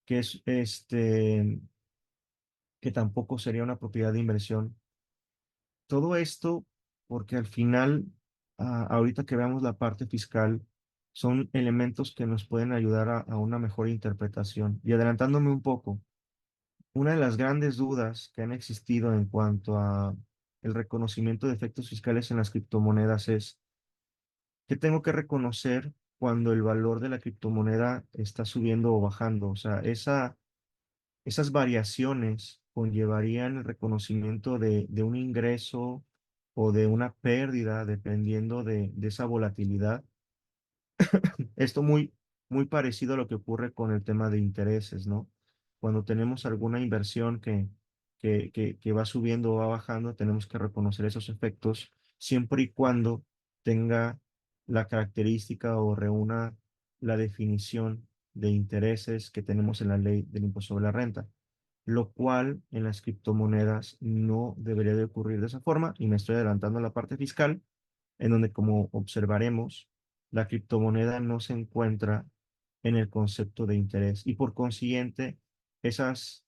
Speaker 2: es que tampoco sería una propiedad de inversión. Todo esto porque al final, ahorita que veamos la parte fiscal, son elementos que nos pueden ayudar a una mejor interpretación. Y adelantándome un poco, una de las grandes dudas que han existido en cuanto a el reconocimiento de efectos fiscales en las criptomonedas es: ¿qué tengo que reconocer cuando el valor de la criptomoneda está subiendo o bajando? O sea, esas variaciones conllevarían el reconocimiento de un ingreso o de una pérdida dependiendo de esa volatilidad. Esto muy parecido a lo que ocurre con el tema de intereses, ¿no? Cuando tenemos alguna inversión que va subiendo o va bajando, tenemos que reconocer esos efectos siempre y cuando tenga la característica o reúna la definición de intereses que tenemos en la ley del impuesto sobre la renta, lo cual en las criptomonedas no debería de ocurrir de esa forma, y me estoy adelantando a la parte fiscal, en donde, como observaremos, la criptomoneda no se encuentra en el concepto de interés, y por consiguiente esas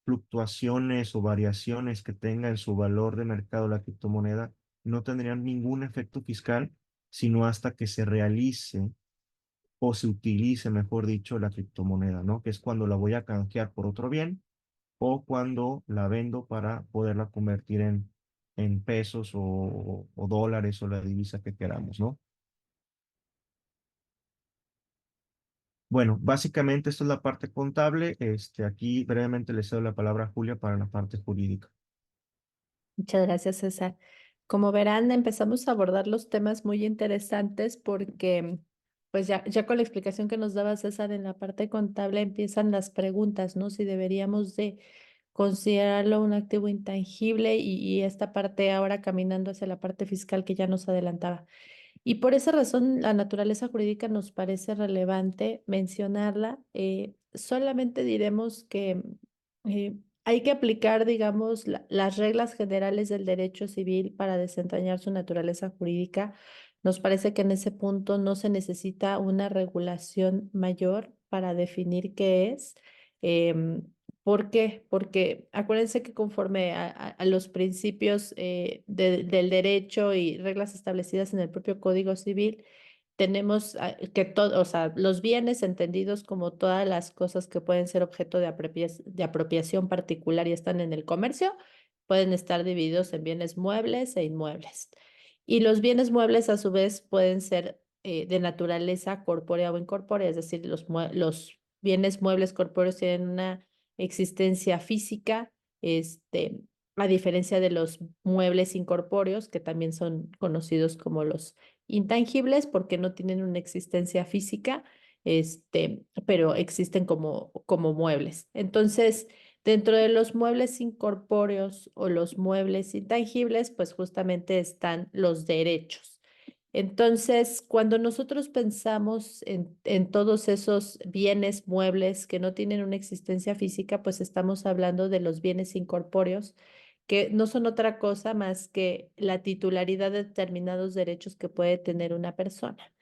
Speaker 2: fluctuaciones o variaciones que tenga en su valor de mercado la criptomoneda no tendrían ningún efecto fiscal, sino hasta que se realice o se utilice, mejor dicho, la criptomoneda, ¿no? Que es cuando la voy a canjear por otro bien o cuando la vendo para poderla convertir en pesos o dólares o la divisa que queramos, ¿no? Bueno, básicamente esto es la parte contable. Aquí brevemente le cedo la palabra a Julia para la parte jurídica.
Speaker 1: Muchas gracias, César. Como verán, empezamos a abordar los temas muy interesantes porque, pues ya con la explicación que nos daba César en la parte contable, empiezan las preguntas, ¿no? Si deberíamos de considerarlo un activo intangible y esta parte ahora caminando hacia la parte fiscal que ya nos adelantaba. Y por esa razón, la naturaleza jurídica nos parece relevante mencionarla. Solamente diremos que hay que aplicar, digamos, las reglas generales del derecho civil para desentrañar su naturaleza jurídica. Nos parece que en ese punto no se necesita una regulación mayor para definir qué es. Em, ¿Por qué? Porque acuérdense que conforme a los principios del derecho y reglas establecidas en el propio Código Civil, tenemos que todo, o sea, los bienes entendidos como todas las cosas que pueden ser objeto de apropiación particular y están en el comercio, pueden estar divididos en bienes muebles e inmuebles. Y los bienes muebles a su vez pueden ser de naturaleza corpórea o incorpórea, es decir, los bienes muebles corpóreos tienen una existencia física, a diferencia de los muebles incorpóreos, que también son conocidos como los intangibles porque no tienen una existencia física, pero existen como muebles. Entonces, dentro de los muebles incorpóreos o los muebles intangibles, pues justamente están los derechos. Entonces, cuando nosotros pensamos en todos esos bienes muebles que no tienen una existencia física, pues estamos hablando de los bienes incorpóreos, que no son otra cosa más que la titularidad de determinados derechos que puede tener una persona.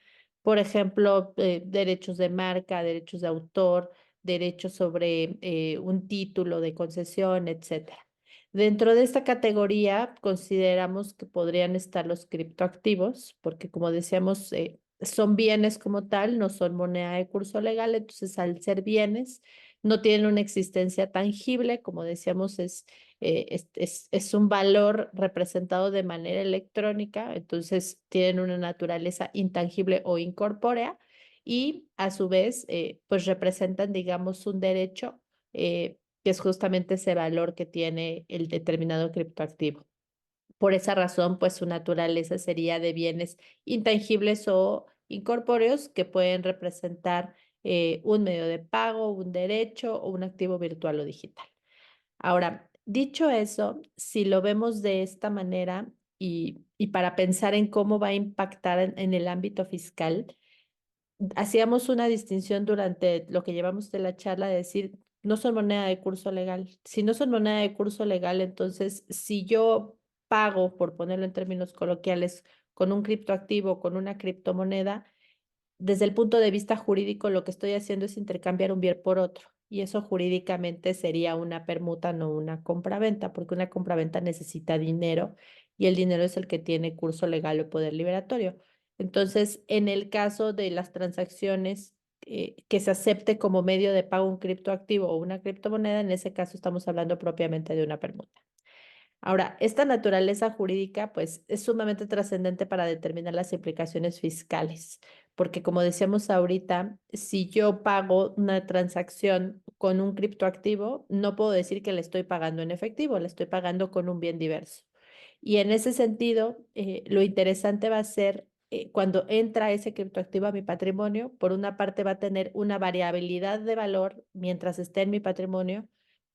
Speaker 1: Por ejemplo, derechos de marca, derechos de autor, derechos sobre un título de concesión, etcétera. Dentro de esta categoría consideramos que podrían estar los criptoactivos, porque como decíamos, son bienes como tal, no son moneda de curso legal, entonces al ser bienes no tienen una existencia tangible, como decíamos, es un valor representado de manera electrónica, entonces tienen una naturaleza intangible o incorpórea y a su vez, pues representan, digamos, un derecho. Que es justamente ese valor que tiene el determinado criptoactivo. Por esa razón, pues su naturaleza sería de bienes intangibles o incorpóreos que pueden representar un medio de pago, un derecho o un activo virtual o digital. Ahora, dicho eso, si lo vemos de esta manera y para pensar en cómo va a impactar en el ámbito fiscal, hacíamos una distinción durante lo que llevamos de la charla de decir, no son moneda de curso legal. Si no son moneda de curso legal, entonces si yo pago, por ponerlo en términos coloquiales, con un criptoactivo, con una criptomoneda, desde el punto de vista jurídico, lo que estoy haciendo es intercambiar un bien por otro. Y eso jurídicamente sería una permuta, no una compraventa, porque una compraventa necesita dinero y el dinero es el que tiene curso legal o poder liberatorio. Entonces, en el caso de las transacciones que se acepte como medio de pago un criptoactivo o una criptomoneda, en ese caso estamos hablando propiamente de una permuta. Ahora, esta naturaleza jurídica, pues, es sumamente trascendente para determinar las implicaciones fiscales, porque como decíamos ahorita, si yo pago una transacción con un criptoactivo, no puedo decir que le estoy pagando en efectivo, le estoy pagando con un bien diverso. Y en ese sentido, lo interesante va a ser cuando entra ese criptoactivo a mi patrimonio, por una parte va a tener una variabilidad de valor mientras esté en mi patrimonio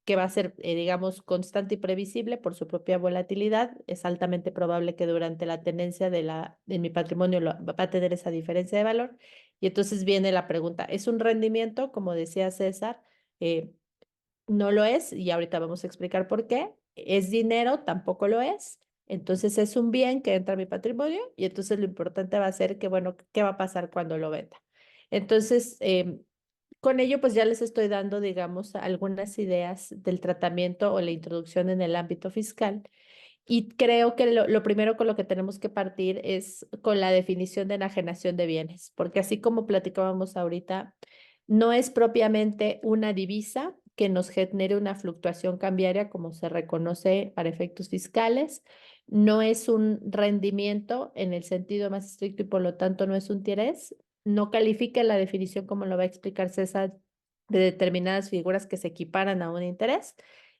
Speaker 1: que va a ser, digamos, constante y previsible por su propia volatilidad. Es altamente probable que durante la tenencia de mi patrimonio va a tener esa diferencia de valor. Y entonces viene la pregunta, ¿es un rendimiento? Como decía César, eh, no lo es, y ahorita vamos a explicar por qué. ¿Es dinero? Tampoco lo es. Entonces es un bien que entra a mi patrimonio y entonces lo importante va a ser que, bueno, ¿qué va a pasar cuando lo venda? Entonces, con ello, pues ya les estoy dando, digamos, algunas ideas del tratamiento o la introducción en el ámbito fiscal. Y creo que lo primero con lo que tenemos que partir es con la definición de enajenación de bienes, porque así como platicábamos ahorita, no es propiamente una divisa que nos genere una fluctuación cambiaria como se reconoce para efectos fiscales, no es un rendimiento en el sentido más estricto y por lo tanto no es un interés, no califica la definición como lo va a explicar César de determinadas figuras que se equiparan a un interés.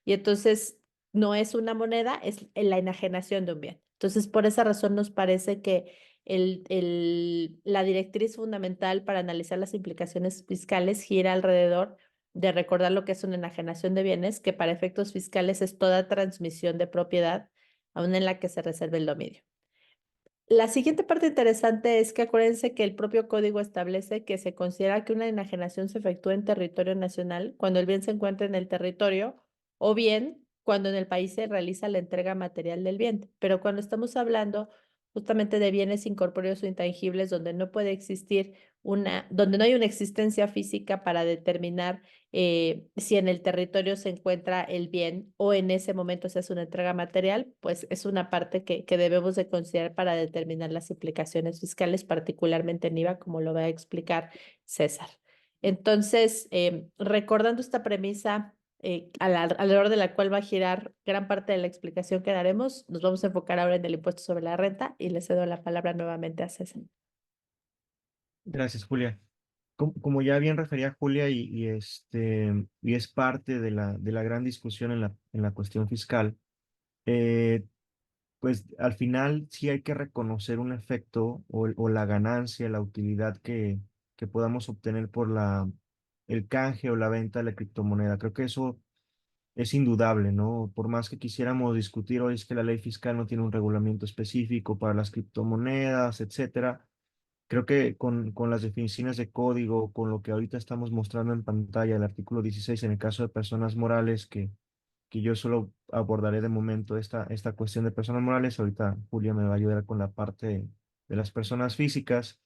Speaker 1: Y entonces no es una moneda, es la enajenación de un bien. Entonces, por esa razón nos parece que la directriz fundamental para analizar las implicaciones fiscales gira alrededor de recordar lo que es una enajenación de bienes, que para efectos fiscales es toda transmisión de propiedad, aun en la que se reserve el dominio. La siguiente parte interesante es que acuérdense que el propio código establece que se considera que una enajenación se efectúa en territorio nacional cuando el bien se encuentra en el territorio o bien cuando en el país se realiza la entrega material del bien. Pero cuando estamos hablando justamente de bienes incorpóreos o intangibles donde no puede existir donde no hay una existencia física para determinar si en el territorio se encuentra el bien o en ese momento se hace una entrega material, pues es una parte que debemos de considerar para determinar las implicaciones fiscales, particularmente en IVA, como lo va a explicar César. Entonces, recordando esta premisa alrededor de la cual va a girar gran parte de la explicación que daremos, nos vamos a enfocar ahora en el impuesto sobre la renta y le cedo la palabra nuevamente a César.
Speaker 2: Gracias, Julia. Como ya bien refería Julia y es parte de la gran discusión en la cuestión fiscal, eh, pues al final sí hay que reconocer un efecto o la ganancia, la utilidad que podamos obtener por el canje o la venta de la criptomoneda. Creo que eso es indudable, ¿no? Por más que quisiéramos discutir hoy es que la ley fiscal no tiene un regulamiento específico para las criptomonedas, etcétera. Creo que con las definiciones de código, con lo que ahorita estamos mostrando en pantalla, el artículo 16 en el caso de personas morales, que yo solo abordaré de momento esta cuestión de personas morales, ahorita Julia me va a ayudar con la parte de las personas físicas,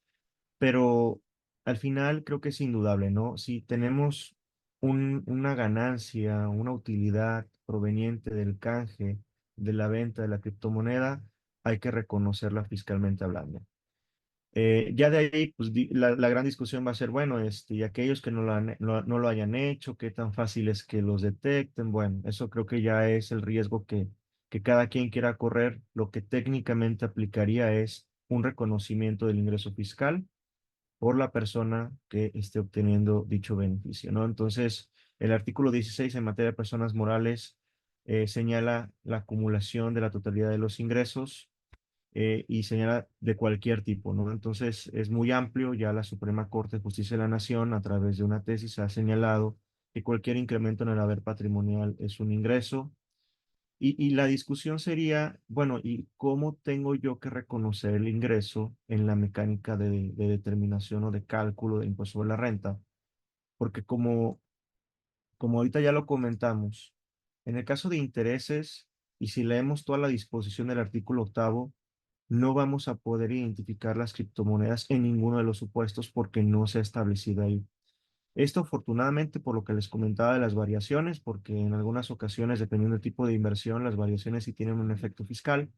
Speaker 2: pero al final creo que es indudable, ¿no? Si tenemos una ganancia, una utilidad proveniente del canje, de la venta de la criptomoneda, hay que reconocerla fiscalmente hablando. Ya de ahí, pues la gran discusión va a ser, bueno, y aquellos que no lo hayan hecho, qué tan fácil es que los detecten. Bueno, eso creo que ya es el riesgo que cada quien quiera correr. Lo que técnicamente aplicaría es un reconocimiento del ingreso fiscal por la persona que esté obteniendo dicho beneficio, ¿no? Entonces, el artículo 16 en materia de personas morales señala la acumulación de la totalidad de los ingresos y señala de cualquier tipo, ¿no? Entonces es muy amplio, ya la Suprema Corte de Justicia de la Nación a través de una tesis ha señalado que cualquier incremento en el haber patrimonial es un ingreso y la discusión sería, bueno, ¿y cómo tengo yo que reconocer el ingreso en la mecánica de determinación o de cálculo de impuesto sobre la renta? Porque como ahorita ya lo comentamos, en el caso de intereses, y si leemos toda la disposición del artículo octavo, no vamos a poder identificar las criptomonedas en ninguno de los supuestos porque no se ha establecido ahí. Esto afortunadamente por lo que les comentaba de las variaciones, porque en algunas ocasiones, dependiendo del tipo de inversión, las variaciones sí tienen un efecto fiscal,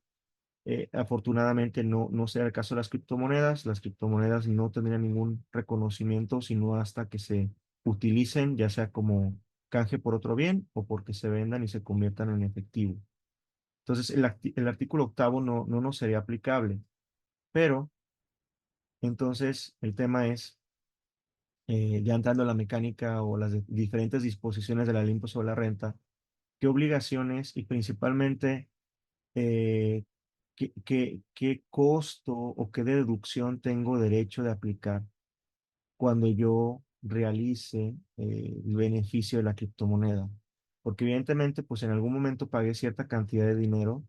Speaker 2: Afortunadamente no será el caso de las criptomonedas. Las criptomonedas no tendrían ningún reconocimiento sino hasta que se utilicen, ya sea como canje por otro bien o porque se vendan y se conviertan en efectivo. Entonces, el artículo octavo no nos sería aplicable, pero entonces el tema es, ya entrando en la mecánica o las diferentes disposiciones de la ley de impuesto sobre la renta, qué obligaciones y principalmente qué costo o qué deducción tengo derecho de aplicar cuando yo realice el beneficio de la criptomoneda. Porque evidentemente, pues en algún momento pagué cierta cantidad de dinero,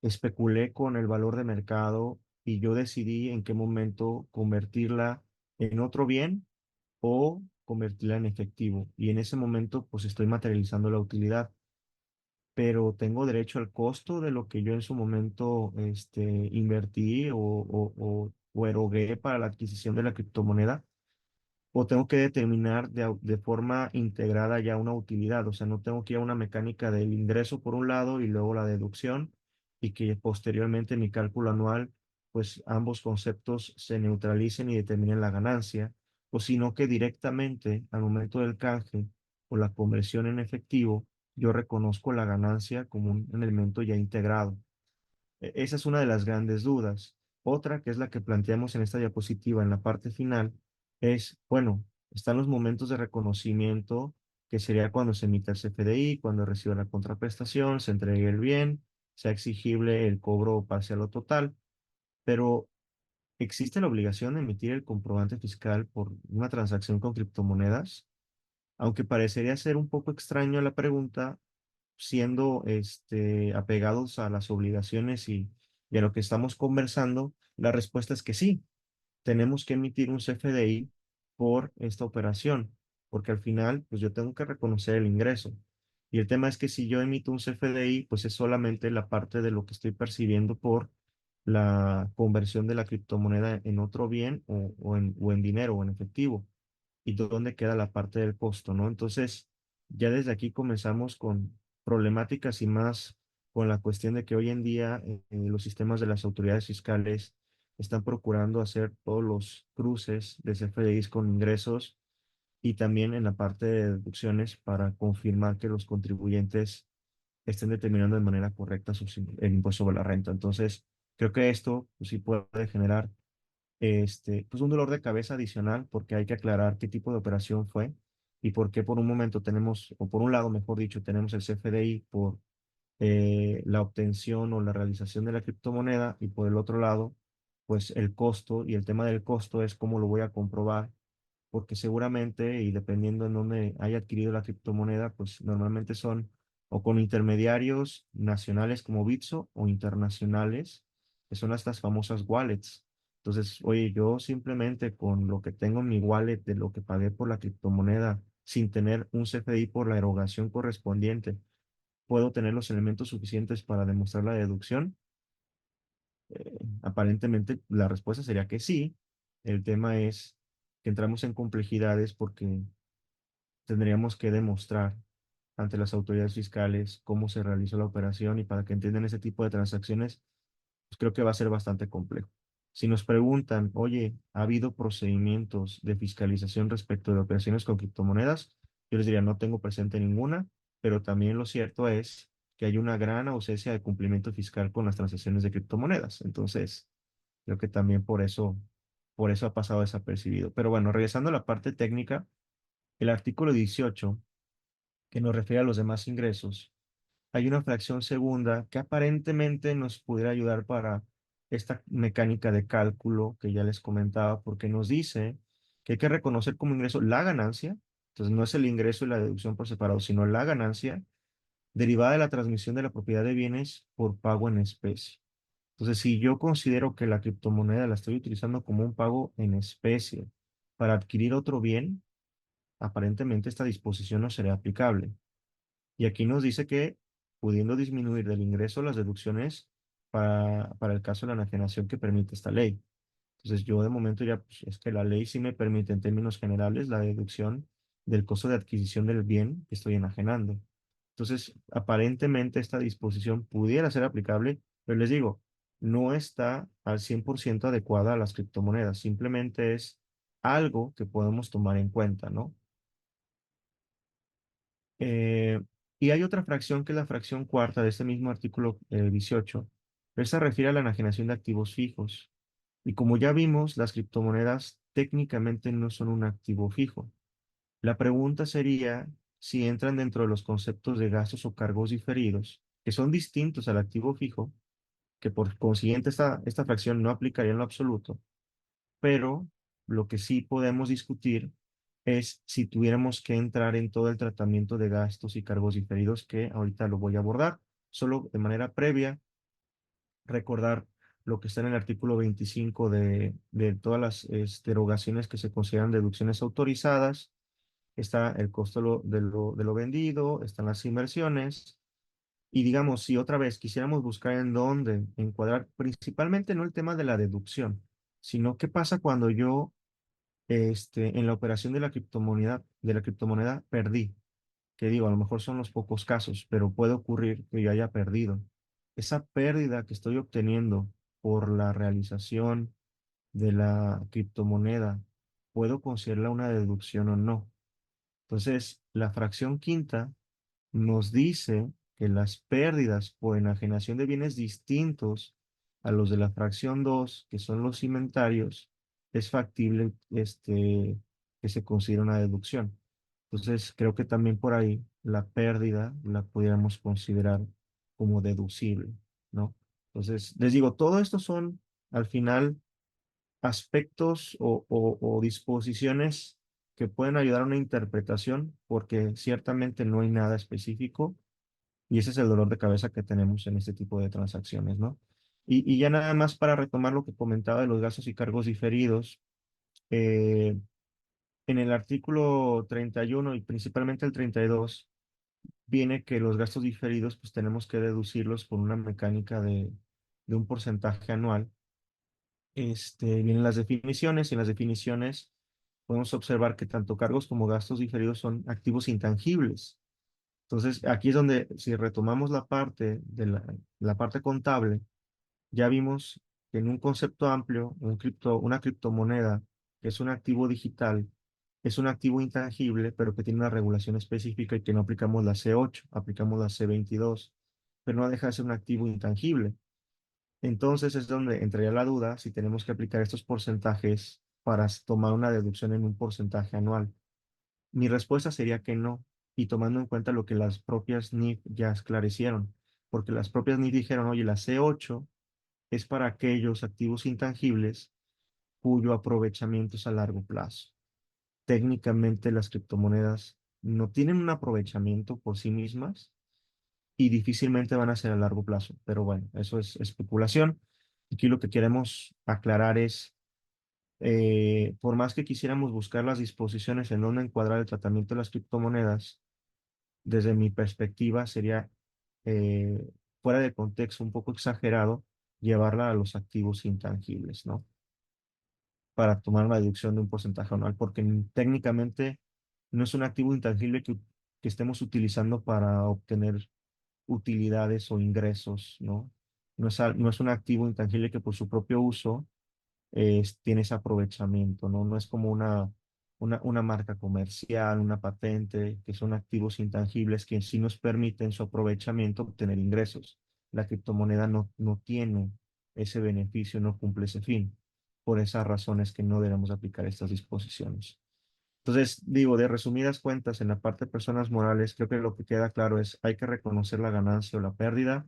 Speaker 2: especulé con el valor de mercado y yo decidí en qué momento convertirla en otro bien o convertirla en efectivo. Y en ese momento, pues estoy materializando la utilidad, pero tengo derecho al costo de lo que yo en su momento invertí o erogué para la adquisición de la criptomoneda, o tengo que determinar de forma integrada ya una utilidad, o sea, no tengo que ir a una mecánica del ingreso por un lado y luego la deducción, y que posteriormente en mi cálculo anual, pues ambos conceptos se neutralicen y determinen la ganancia, o sino que directamente al momento del canje o la conversión en efectivo, yo reconozco la ganancia como un elemento ya integrado. Esa es una de las grandes dudas. Otra, que es la que planteamos en esta diapositiva en la parte final, es, bueno, están los momentos de reconocimiento, que sería cuando se emita el CFDI, cuando reciba la contraprestación, se entregue el bien, sea exigible el cobro parcial o total, pero ¿existe la obligación de emitir el comprobante fiscal por una transacción con criptomonedas? Aunque parecería ser un poco extraño la pregunta, siendo apegados a las obligaciones y a lo que estamos conversando, la respuesta es que sí, tenemos que emitir un CFDI por esta operación, porque al final, pues yo tengo que reconocer el ingreso. Y el tema es que si yo emito un CFDI, pues es solamente la parte de lo que estoy percibiendo por la conversión de la criptomoneda en otro bien o en dinero o en efectivo, y dónde queda la parte del costo, ¿no? Entonces, ya desde aquí comenzamos con problemáticas y más con la cuestión de que hoy en día los sistemas de las autoridades fiscales están procurando hacer todos los cruces de CFDIs con ingresos y también en la parte de deducciones para confirmar que los contribuyentes estén determinando de manera correcta el impuesto sobre la renta. Entonces, creo que esto pues, sí puede generar pues un dolor de cabeza adicional porque hay que aclarar qué tipo de operación fue y por qué por un momento tenemos, o por un lado, mejor dicho, tenemos el CFDI por la obtención o la realización de la criptomoneda y por el otro lado, pues el costo, y el tema del costo es cómo lo voy a comprobar, porque seguramente y dependiendo en dónde haya adquirido la criptomoneda, pues normalmente son o con intermediarios nacionales como Bitso o internacionales, que son estas famosas wallets. Entonces, oye, yo simplemente con lo que tengo en mi wallet de lo que pagué por la criptomoneda, sin tener un CFDI por la erogación correspondiente, ¿puedo tener los elementos suficientes para demostrar la deducción? Aparentemente la respuesta sería que sí. El tema es que entramos en complejidades porque tendríamos que demostrar ante las autoridades fiscales cómo se realizó la operación, y para que entiendan ese tipo de transacciones, pues creo que va a ser bastante complejo. Si nos preguntan, oye, ¿ha habido procedimientos de fiscalización respecto de operaciones con criptomonedas? Yo les diría, no tengo presente ninguna, pero también lo cierto es que hay una gran ausencia de cumplimiento fiscal con las transacciones de criptomonedas. Entonces, creo que también por eso ha pasado desapercibido. Pero bueno, regresando a la parte técnica, el artículo 18, que nos refiere a los demás ingresos, hay una fracción segunda que aparentemente nos pudiera ayudar para esta mecánica de cálculo que ya les comentaba, porque nos dice que hay que reconocer como ingreso la ganancia. Entonces no es el ingreso y la deducción por separado, sino la ganancia derivada de la transmisión de la propiedad de bienes por pago en especie. Entonces, si yo considero que la criptomoneda la estoy utilizando como un pago en especie para adquirir otro bien, aparentemente esta disposición no sería aplicable. Y aquí nos dice que pudiendo disminuir del ingreso las deducciones para el caso de la enajenación que permite esta ley. Entonces yo de momento ya, pues, es que la ley sí me permite en términos generales la deducción del costo de adquisición del bien que estoy enajenando. Entonces, aparentemente esta disposición pudiera ser aplicable, pero les digo, no está al 100% adecuada a las criptomonedas, simplemente es algo que podemos tomar en cuenta, ¿no? Eh, y hay otra fracción que es la fracción cuarta de este mismo artículo 18. Esta refiere a la enajenación de activos fijos. Y como ya vimos, las criptomonedas técnicamente no son un activo fijo. La pregunta sería si entran dentro de los conceptos de gastos o cargos diferidos, que son distintos al activo fijo, que por consiguiente esta fracción no aplicaría en lo absoluto, pero lo que sí podemos discutir es si tuviéramos que entrar en todo el tratamiento de gastos y cargos diferidos, que ahorita lo voy a abordar. Solo de manera previa, recordar lo que está en el artículo 25 de todas las erogaciones que se consideran deducciones autorizadas. Está el costo de lo vendido, están las inversiones. Y digamos, si otra vez quisiéramos buscar en dónde encuadrar, principalmente no el tema de la deducción, sino qué pasa cuando yo en la operación de la criptomoneda perdí, que digo, a lo mejor son los pocos casos, pero puede ocurrir que yo haya perdido. Esa pérdida que estoy obteniendo por la realización de la criptomoneda, ¿puedo considerarla una deducción o no? Entonces, la fracción quinta nos dice que las pérdidas por enajenación de bienes distintos a los de la fracción 2, que son los inventarios, es factible que se considere una deducción. Entonces, creo que también por ahí la pérdida la pudiéramos considerar como deducible, ¿no? Entonces, les digo, todo esto son al final aspectos o disposiciones que pueden ayudar a una interpretación, porque ciertamente no hay nada específico y ese es el dolor de cabeza que tenemos en este tipo de transacciones, ¿no? Y ya nada más para retomar lo que comentaba de los gastos y cargos diferidos, eh, en el artículo 31 y principalmente el 32 viene que los gastos diferidos pues tenemos que deducirlos por una mecánica de un porcentaje anual. Vienen las definiciones y en las definiciones podemos observar que tanto cargos como gastos diferidos son activos intangibles. Entonces, aquí es donde, si retomamos la parte de la parte contable, ya vimos que en un concepto amplio, una criptomoneda, que es un activo digital, es un activo intangible, pero que tiene una regulación específica y que no aplicamos la C8, aplicamos la C22, pero no deja de ser un activo intangible. Entonces es donde entraría la duda si tenemos que aplicar estos porcentajes para tomar una deducción en un porcentaje anual. Mi respuesta sería que no, y tomando en cuenta lo que las propias NIF ya esclarecieron, porque las propias NIF dijeron, oye, la C8 es para aquellos activos intangibles cuyo aprovechamiento es a largo plazo. Técnicamente las criptomonedas no tienen un aprovechamiento por sí mismas y difícilmente van a ser a largo plazo, pero bueno, eso es especulación. Aquí lo que queremos aclarar es, por más que quisiéramos buscar las disposiciones en donde encuadrar el tratamiento de las criptomonedas, desde mi perspectiva sería eh, fuera de contexto, un poco exagerado, llevarla a los activos intangibles, ¿no? Para tomar una deducción de un porcentaje anual, porque técnicamente no es un activo intangible que estemos utilizando para obtener utilidades o ingresos, ¿no? No es un activo intangible que por su propio uso tiene ese aprovechamiento, ¿no? No es como una marca comercial, una patente, que son activos intangibles que sí nos permiten su aprovechamiento obtener ingresos. La criptomoneda no tiene ese beneficio, no cumple ese fin. Por esas razones que no debemos aplicar estas disposiciones. Entonces, digo, de resumidas cuentas, en la parte de personas morales, creo que lo que queda claro es hay que reconocer la ganancia o la pérdida.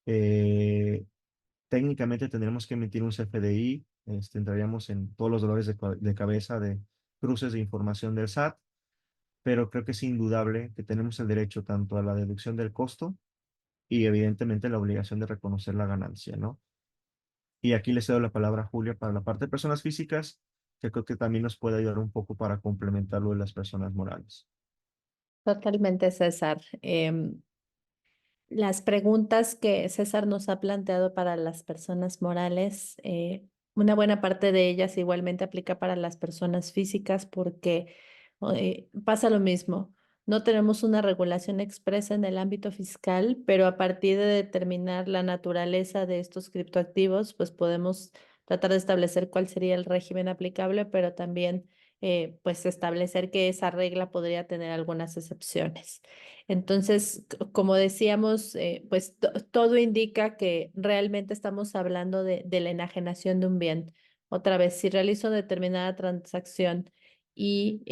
Speaker 2: Eh, Técnicamente tendremos que emitir un CFDI, entraríamos en todos los dolores de cabeza de cruces de información del SAT, pero creo que es indudable que tenemos el derecho tanto a la deducción del costo y evidentemente la obligación de reconocer la ganancia, ¿no? Y aquí le cedo la palabra a Julia para la parte de personas físicas, que creo que también nos puede ayudar un poco para complementar lo de las personas morales.
Speaker 1: Totalmente, César. Las preguntas que César nos ha planteado para las personas morales, una buena parte de ellas igualmente aplica para las personas físicas porque pasa lo mismo. No tenemos una regulación expresa en el ámbito fiscal, pero a partir de determinar la naturaleza de estos criptoactivos, pues podemos tratar de establecer cuál sería el régimen aplicable, pero también pues establecer que esa regla podría tener algunas excepciones. Entonces, como decíamos, pues todo indica que realmente estamos hablando de la enajenación de un bien. Otra vez, si realizo determinada transacción y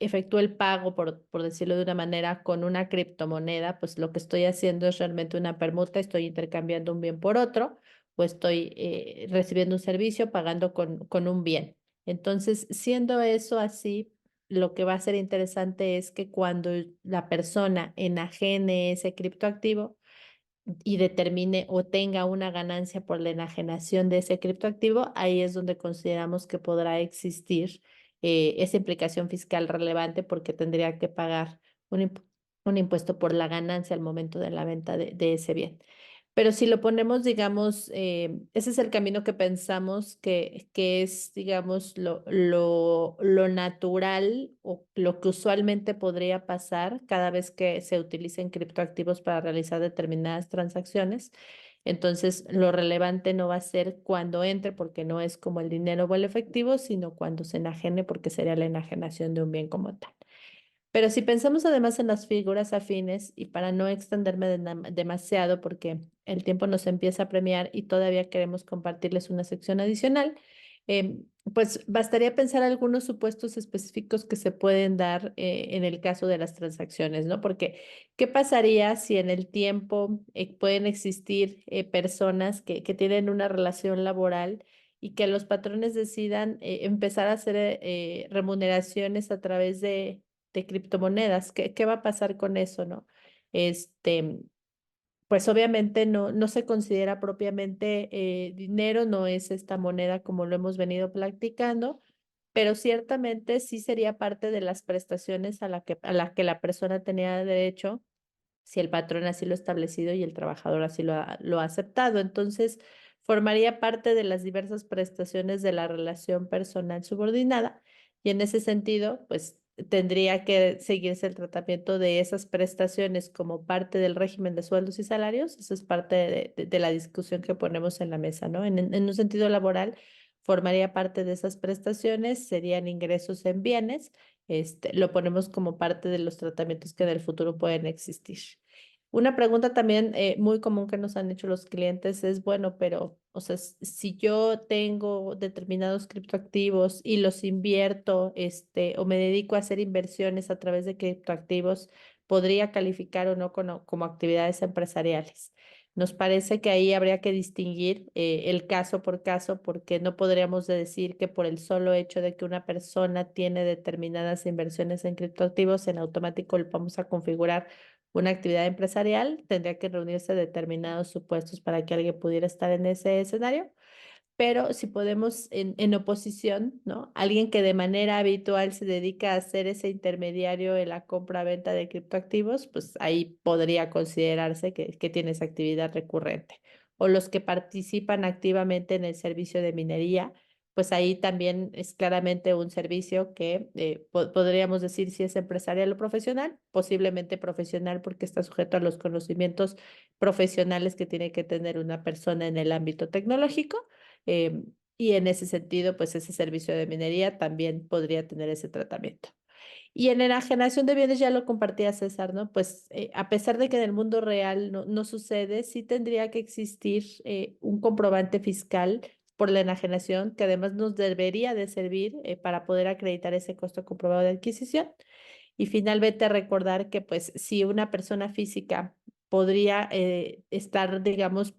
Speaker 1: efectúo el pago, por decirlo de una manera, con una criptomoneda, pues lo que estoy haciendo es realmente una permuta, estoy intercambiando un bien por otro, o estoy recibiendo un servicio pagando con un bien. Entonces, siendo eso así, lo que va a ser interesante es que cuando la persona enajene ese criptoactivo, y determine o tenga una ganancia por la enajenación de ese criptoactivo, ahí es donde consideramos que podrá existir esa implicación fiscal relevante porque tendría que pagar un impuesto por la ganancia al momento de la venta de ese bien. Pero si lo ponemos, digamos, ese es el camino que pensamos que es, digamos, lo natural o lo que usualmente podría pasar cada vez que se utilicen criptoactivos para realizar determinadas transacciones. Entonces, lo relevante no va a ser cuando entre, porque no es como el dinero o el efectivo, sino cuando se enajene, porque sería la enajenación de un bien como tal. Pero si pensamos además en las figuras afines, y para no extenderme demasiado, porque el tiempo nos empieza a premiar y todavía queremos compartirles una sección adicional, pues bastaría pensar algunos supuestos específicos que se pueden dar en el caso de las transacciones, ¿no? Porque, ¿qué pasaría si en el tiempo pueden existir personas que tienen una relación laboral y que los patrones decidan empezar a hacer remuneraciones a través de criptomonedas? ¿Qué va a pasar con eso, no? Este, pues obviamente no se considera propiamente dinero, no es esta moneda como lo hemos venido practicando, pero ciertamente sí sería parte de las prestaciones a la que la persona tenía derecho si el patrón así lo ha establecido y el trabajador así lo ha aceptado. Entonces, formaría parte de las diversas prestaciones de la relación personal subordinada y en ese sentido, pues tendría que seguirse el tratamiento de esas prestaciones como parte del régimen de sueldos y salarios. Eso es parte de la discusión que ponemos en la mesa, ¿no? En un sentido laboral, formaría parte de esas prestaciones, serían ingresos en bienes, lo ponemos como parte de los tratamientos que en el futuro pueden existir. Una pregunta también muy común que nos han hecho los clientes es, bueno, pero, o sea, si yo tengo determinados criptoactivos y los invierto, o me dedico a hacer inversiones a través de criptoactivos, ¿podría calificar o no como actividades empresariales? Nos parece que ahí habría que distinguir el caso por caso, porque no podríamos decir que por el solo hecho de que una persona tiene determinadas inversiones en criptoactivos, en automático le vamos a configurar una actividad empresarial. Tendría que reunirse determinados supuestos para que alguien pudiera estar en ese escenario, pero si podemos en oposición, ¿no? Alguien que de manera habitual se dedica a ser ese intermediario en la compra-venta de criptoactivos, pues ahí podría considerarse que tiene esa actividad recurrente. O los que participan activamente en el servicio de minería, pues ahí también es claramente un servicio que podríamos decir si es empresarial o profesional, posiblemente profesional porque está sujeto a los conocimientos profesionales que tiene que tener una persona en el ámbito tecnológico. eh, y en ese sentido, pues ese servicio de minería también podría tener ese tratamiento. Y en enajenación de bienes ya lo compartía César, ¿no? Pues a pesar de que en el mundo real no sucede, sí tendría que existir un comprobante fiscal por la enajenación que además nos debería de servir para poder acreditar ese costo comprobado de adquisición. Y finalmente recordar que pues si una persona física podría estar, digamos,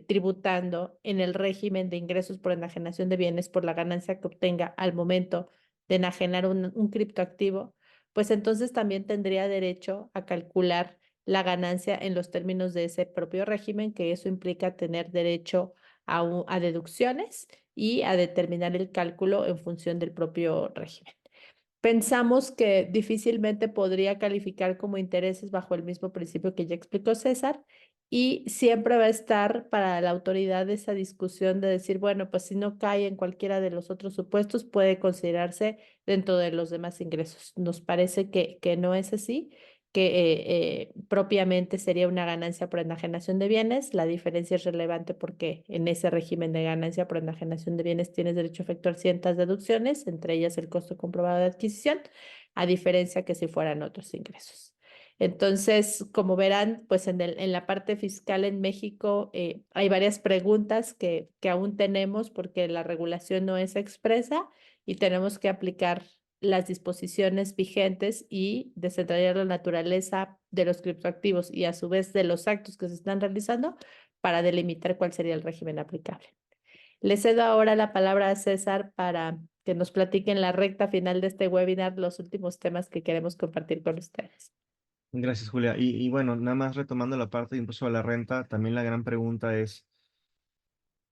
Speaker 1: tributando en el régimen de ingresos por enajenación de bienes por la ganancia que obtenga al momento de enajenar un criptoactivo, pues entonces también tendría derecho a calcular la ganancia en los términos de ese propio régimen, que eso implica tener derecho a deducciones y a determinar el cálculo en función del propio régimen. Pensamos que difícilmente podría calificar como intereses bajo el mismo principio que ya explicó César y siempre va a estar para la autoridad esa discusión de decir, bueno, pues si no cae en cualquiera de los otros supuestos, puede considerarse dentro de los demás ingresos. Nos parece que no es así, que propiamente sería una ganancia por enajenación de bienes. La diferencia es relevante porque en ese régimen de ganancia por enajenación de bienes tienes derecho a efectuar ciertas deducciones, entre ellas el costo comprobado de adquisición, a diferencia que si fueran otros ingresos. Entonces, como verán, pues en la parte fiscal en México hay varias preguntas que aún tenemos porque la regulación no es expresa y tenemos que aplicar las disposiciones vigentes y desentrañar la naturaleza de los criptoactivos y a su vez de los actos que se están realizando para delimitar cuál sería el régimen aplicable. Le cedo ahora la palabra a César para que nos platique en la recta final de este webinar los últimos temas que queremos compartir con ustedes.
Speaker 2: Gracias, Julia. Y bueno, nada más retomando la parte de impuesto a la renta, también la gran pregunta es,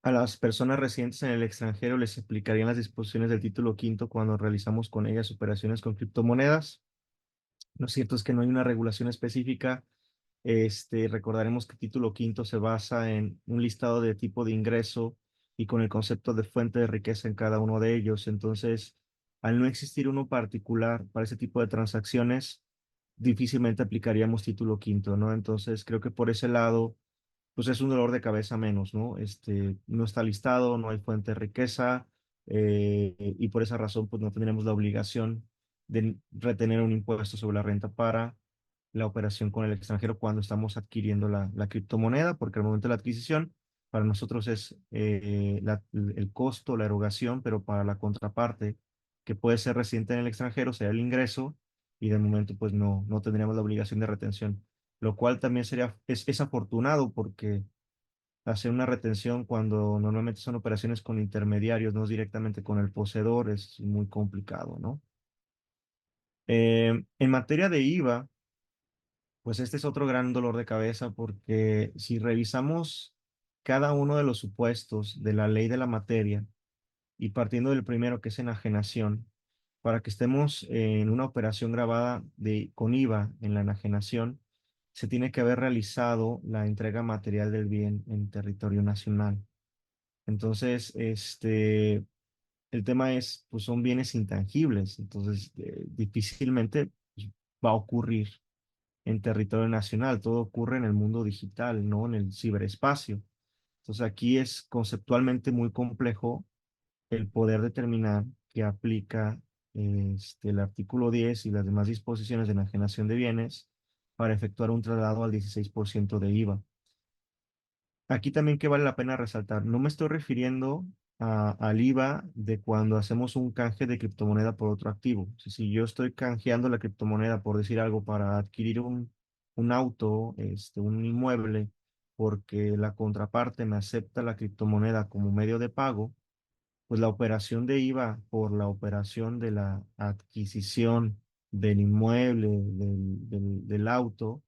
Speaker 2: ¿a las personas residentes en el extranjero les explicarían las disposiciones del título quinto cuando realizamos con ellas operaciones con criptomonedas? Lo cierto es que no hay una regulación específica. Recordaremos que el título quinto se basa en un listado de tipo de ingreso y con el concepto de fuente de riqueza en cada uno de ellos. Entonces, al no existir uno particular para ese tipo de transacciones, difícilmente aplicaríamos título quinto, ¿no? Entonces, creo que por ese lado, pues es un dolor de cabeza menos, ¿no? No está listado, no hay fuente de riqueza, y por esa razón, pues no tendremos la obligación de retener un impuesto sobre la renta para la operación con el extranjero cuando estamos adquiriendo la criptomoneda, porque al momento de la adquisición, para nosotros es el costo, la erogación, pero para la contraparte, que puede ser residente en el extranjero, sea el ingreso, y de momento pues no tendríamos la obligación de retención, lo cual también es afortunado porque hacer una retención cuando normalmente son operaciones con intermediarios, no es directamente con el poseedor, es muy complicado, ¿no? En materia de IVA, pues este es otro gran dolor de cabeza porque si revisamos cada uno de los supuestos de la ley de la materia y partiendo del primero que es enajenación, para que estemos en una operación grabada con IVA en la enajenación, se tiene que haber realizado la entrega material del bien en territorio nacional. Entonces, el tema es, pues son bienes intangibles, entonces difícilmente pues, va a ocurrir en territorio nacional, todo ocurre en el mundo digital, no en el ciberespacio. Entonces aquí es conceptualmente muy complejo el poder determinar que aplica el artículo 10 y las demás disposiciones de enajenación de bienes para efectuar un traslado al 16% de IVA. Aquí también que vale la pena resaltar, no me estoy refiriendo al IVA de cuando hacemos un canje de criptomoneda por otro activo. Si yo estoy canjeando la criptomoneda, por decir algo, para adquirir un auto, un inmueble, porque la contraparte me acepta la criptomoneda como medio de pago, pues la operación de IVA por la operación de la adquisición del inmueble, del auto,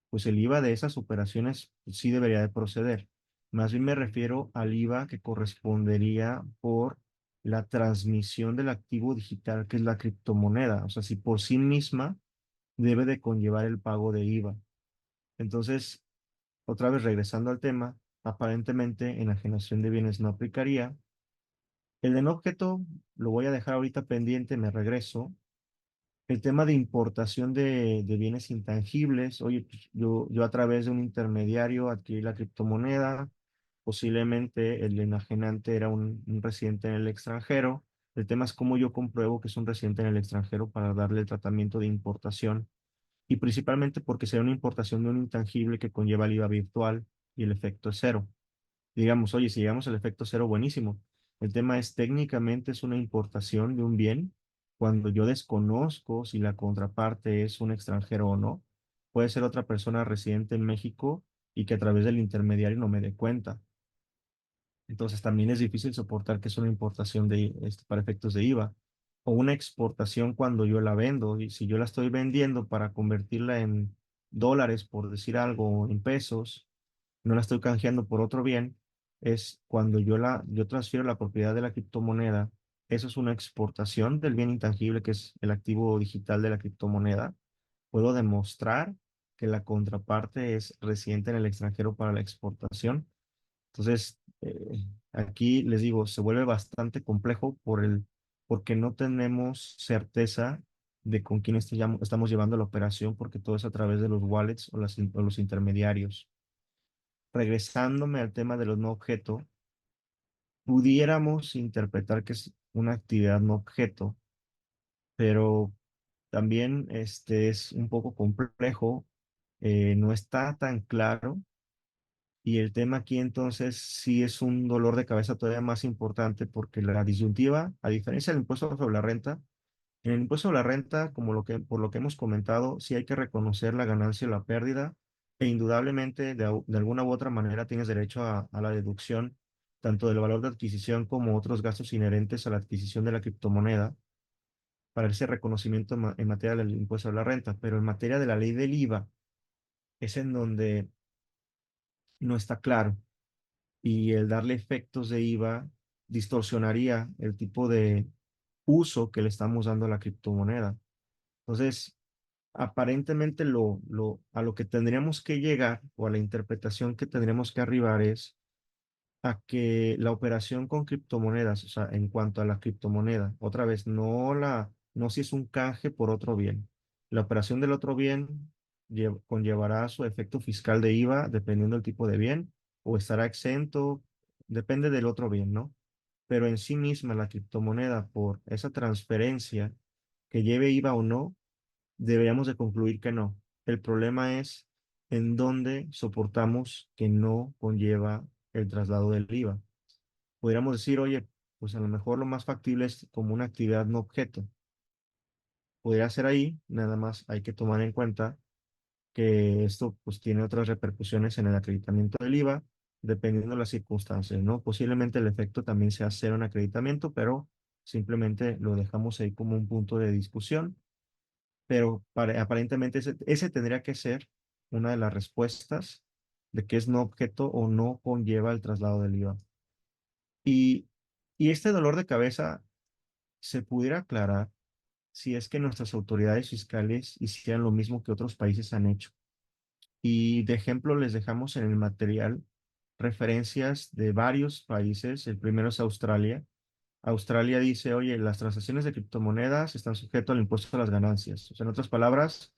Speaker 2: pues el IVA de esas operaciones pues, sí debería de proceder. Más bien me refiero al IVA que correspondería por la transmisión del activo digital, que es la criptomoneda. O sea, si por sí misma debe de conllevar el pago de IVA. Entonces, otra vez regresando al tema, aparentemente enajenación de bienes no aplicaría. El de no objeto lo voy a dejar ahorita pendiente, me regreso. El tema de importación de bienes intangibles, oye, pues, yo a través de un intermediario adquirí la criptomoneda, posiblemente el enajenante era un residente en el extranjero. El tema es cómo yo compruebo que es un residente en el extranjero para darle el tratamiento de importación y principalmente porque será una importación de un intangible que conlleva el IVA virtual y el efecto es cero. Digamos, oye, si llegamos al efecto cero, buenísimo. El tema es técnicamente es una importación de un bien cuando yo desconozco si la contraparte es un extranjero o no. Puede ser otra persona residente en México y que a través del intermediario no me dé cuenta. Entonces también es difícil soportar que es una importación para efectos de IVA o una exportación cuando yo la vendo. Y si yo la estoy vendiendo para convertirla en dólares, por decir algo, en pesos, no la estoy canjeando por otro bien, es cuando yo transfiero la propiedad de la criptomoneda. Eso es una exportación del bien intangible que es el activo digital de la criptomoneda. Puedo demostrar que la contraparte es residente en el extranjero para la exportación. Entonces, aquí les digo, se vuelve bastante complejo porque no tenemos certeza de con quién estamos llevando la operación, porque todo es a través de los wallets o los intermediarios. Regresándome al tema de los no objeto, pudiéramos interpretar que es una actividad no objeto, pero también es un poco complejo, no está tan claro. Y el tema aquí entonces sí es un dolor de cabeza todavía más importante porque la disyuntiva, a diferencia del impuesto sobre la renta, en el impuesto sobre la renta, por lo que hemos comentado, sí hay que reconocer la ganancia o la pérdida e indudablemente de alguna u otra manera tienes derecho a la deducción tanto del valor de adquisición como otros gastos inherentes a la adquisición de la criptomoneda para ese reconocimiento en materia del impuesto sobre la renta. Pero en materia de la ley del IVA es en donde no está claro y el darle efectos de IVA distorsionaría el tipo de uso que le estamos dando a la criptomoneda. Entonces, aparentemente a lo que tendríamos que llegar o a la interpretación que tendríamos que arribar es a que la operación con criptomonedas, o sea, en cuanto a la criptomoneda, otra vez, no si es un canje por otro bien. La operación del otro bien conllevará su efecto fiscal de IVA dependiendo del tipo de bien o estará exento, depende del otro bien, ¿no? Pero en sí misma la criptomoneda, por esa transferencia que lleve IVA o no, deberíamos de concluir que no. El problema es en dónde soportamos que no conlleva el traslado del IVA. Podríamos decir, oye, pues a lo mejor lo más factible es como una actividad no objeto. Podría ser ahí, nada más hay que tomar en cuenta que esto pues tiene otras repercusiones en el acreditamiento del IVA, dependiendo de las circunstancias, ¿no? Posiblemente el efecto también sea cero en acreditamiento, pero simplemente lo dejamos ahí como un punto de discusión, pero aparentemente ese tendría que ser una de las respuestas de que es no objeto o no conlleva el traslado del IVA. Y, y este dolor de cabeza se pudiera aclarar si es que nuestras autoridades fiscales hicieran lo mismo que otros países han hecho. Y de ejemplo les dejamos en el material referencias de varios países. El primero es Australia. Australia dice, oye, las transacciones de criptomonedas están sujetas al impuesto a las ganancias. O sea, en otras palabras,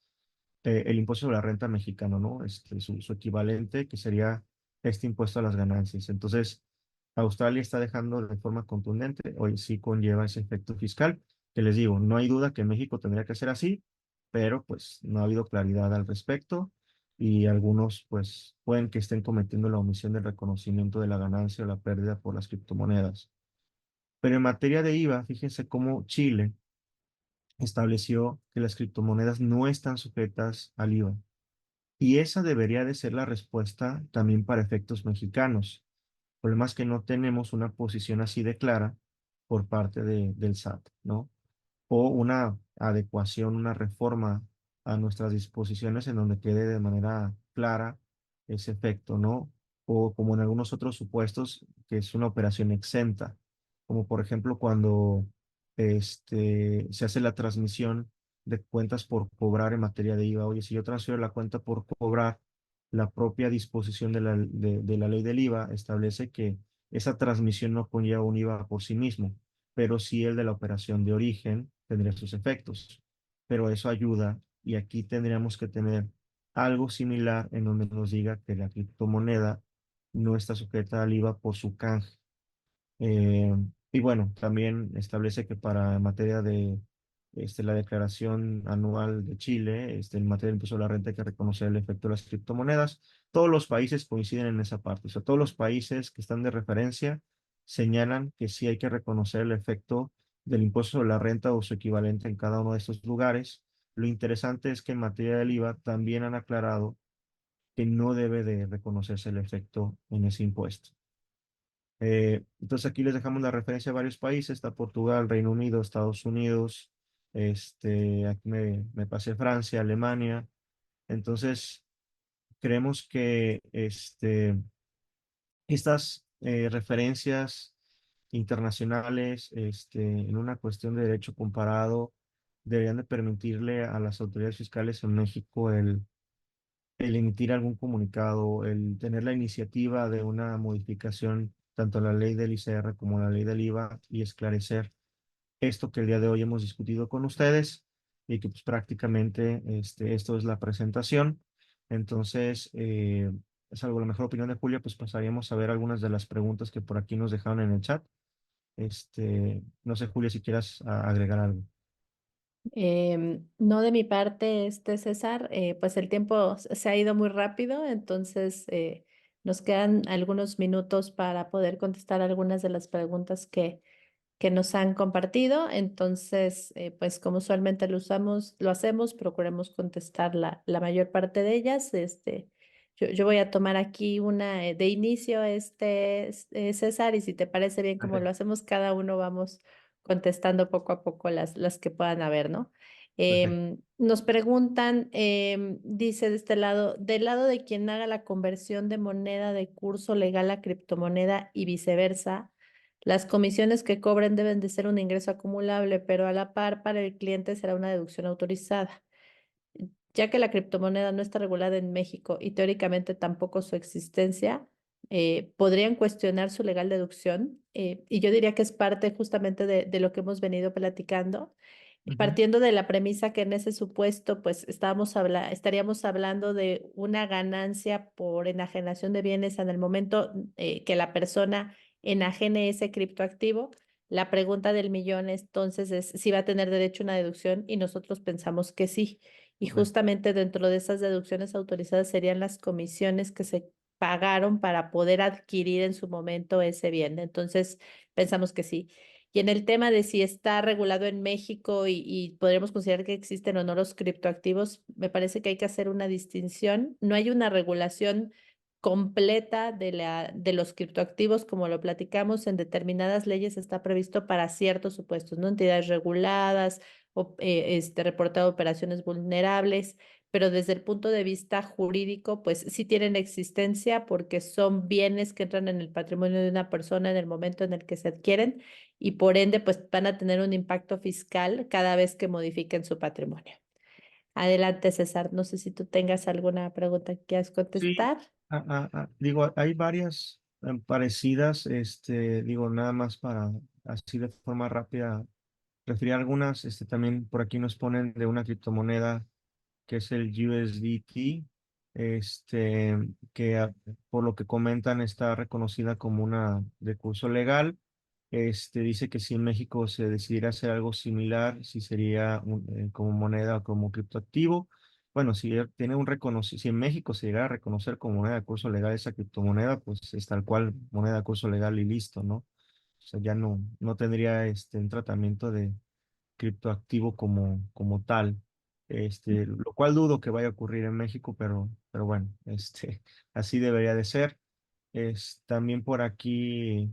Speaker 2: el impuesto sobre la renta mexicano, ¿no? Su equivalente, que sería este impuesto a las ganancias. Entonces, Australia está dejando de forma contundente, hoy sí conlleva ese efecto fiscal, que les digo, no hay duda que México tendría que ser así, pero pues no ha habido claridad al respecto y algunos pues pueden que estén cometiendo la omisión del reconocimiento de la ganancia o la pérdida por las criptomonedas. Pero en materia de IVA, fíjense cómo Chile estableció que las criptomonedas no están sujetas al IVA. Y esa debería de ser la respuesta también para efectos mexicanos. El problema es que no tenemos una posición así de clara por parte del SAT, ¿no? O una adecuación, una reforma a nuestras disposiciones en donde quede de manera clara ese efecto, ¿no? O como en algunos otros supuestos, que es una operación exenta, como por ejemplo cuando se hace la transmisión de cuentas por cobrar en materia de IVA. Oye, si yo transfiero la cuenta por cobrar, la propia disposición de la ley del IVA establece que esa transmisión no conlleva un IVA por sí mismo, pero sí el de la operación de origen tendría sus efectos. Pero eso ayuda y aquí tendríamos que tener algo similar en donde nos diga que la criptomoneda no está sujeta al IVA por su canje. Eh, y bueno, también establece que para en materia de la declaración anual de Chile, en materia de impuesto a la renta hay que reconocer el efecto de las criptomonedas. Todos los países coinciden en esa parte, o sea, todos los países que están de referencia señalan que sí hay que reconocer el efecto del impuesto sobre la renta o su equivalente en cada uno de estos lugares. Lo interesante es que en materia del IVA también han aclarado que no debe de reconocerse el efecto en ese impuesto. Entonces aquí les dejamos la referencia a varios países, está Portugal, Reino Unido, Estados Unidos, aquí me pasé Francia, Alemania. Entonces, creemos que estas referencias internacionales en una cuestión de derecho comparado deberían de permitirle a las autoridades fiscales en México el emitir algún comunicado, el tener la iniciativa de una modificación tanto en la ley del ICR como en la ley del IVA y esclarecer esto que el día de hoy hemos discutido con ustedes y que pues prácticamente esto es la presentación. Entonces, es algo la mejor opinión de Julia, pues pasaríamos a ver algunas de las preguntas que por aquí nos dejaron en el chat. No sé, Julia, si quieras agregar algo.
Speaker 1: No de mi parte, César, pues el tiempo se ha ido muy rápido, entonces nos quedan algunos minutos para poder contestar algunas de las preguntas que nos han compartido. Entonces, pues como usualmente lo hacemos, procuremos contestar la mayor parte de ellas. Yo voy a tomar aquí una de inicio, César, y si te parece bien como lo
Speaker 2: Perfecto,
Speaker 1: hacemos, cada uno vamos contestando poco a poco las que puedan haber, ¿no?
Speaker 2: perfecto.
Speaker 1: Nos preguntan, dice de este lado, del lado de quien haga la conversión de moneda de curso legal a criptomoneda y viceversa. Las comisiones que cobren deben de ser un ingreso acumulable, pero a la par para el cliente será una deducción autorizada. Ya que la criptomoneda no está regulada en México y teóricamente tampoco su existencia, podrían cuestionar su legal deducción. Y yo diría que es parte justamente de lo que hemos venido platicando,
Speaker 2: Ujú.
Speaker 1: partiendo de la premisa que en ese supuesto, pues estaríamos hablando de una ganancia por enajenación de bienes en el momento que la persona enajene ese criptoactivo. La pregunta del millón entonces es si va a tener derecho a una deducción y nosotros pensamos que sí. Y
Speaker 2: Correcto.
Speaker 1: justamente dentro de esas deducciones autorizadas serían las comisiones que se pagaron para poder adquirir en su momento ese bien. Entonces, pensamos que sí. Y en el tema de si está regulado en México y podríamos considerar que existen o no los criptoactivos, me parece que hay que hacer una distinción. No hay una regulación completa de los criptoactivos, como lo platicamos, en determinadas leyes está previsto para ciertos supuestos, ¿no? Entidades reguladas o reportado operaciones vulnerables, pero desde el punto de vista jurídico, pues sí tienen existencia porque son bienes que entran en el patrimonio de una persona en el momento en el que se adquieren y por ende, pues van a tener un impacto fiscal cada vez que modifiquen su patrimonio. Adelante, César. No sé si tú tengas alguna pregunta que quieras
Speaker 2: Sí,
Speaker 1: contestar.
Speaker 2: digo, hay varias parecidas, digo, nada más para así de forma rápida referir algunas, también por aquí nos ponen de una criptomoneda que es el USDT, que por lo que comentan está reconocida como una recurso legal. Dice que si en México se decidiera hacer algo similar, si sería como moneda o como criptoactivo. Bueno, tiene un si en México se llegara a reconocer como moneda de curso legal esa criptomoneda, pues es tal cual moneda de curso legal y listo, ¿no? O sea, ya no tendría un tratamiento de criptoactivo como tal. Lo cual dudo que vaya a ocurrir en México, pero bueno, así debería de ser. También por aquí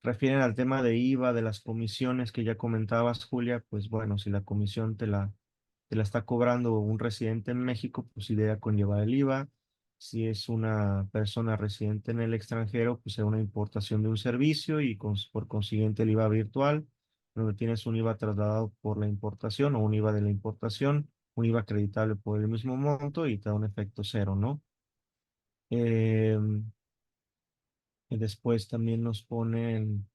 Speaker 2: refieren al tema de IVA, de las comisiones que ya comentabas, Julia, pues bueno, si la comisión te la está cobrando un residente en México, pues sí debe conllevar el IVA. Si es una persona residente en el extranjero, pues es una importación de un servicio y por consiguiente el IVA virtual, donde tienes un IVA trasladado por la importación o un IVA de la importación, un IVA acreditable por el mismo monto y te da un efecto cero, ¿no? Em, y después también nos ponen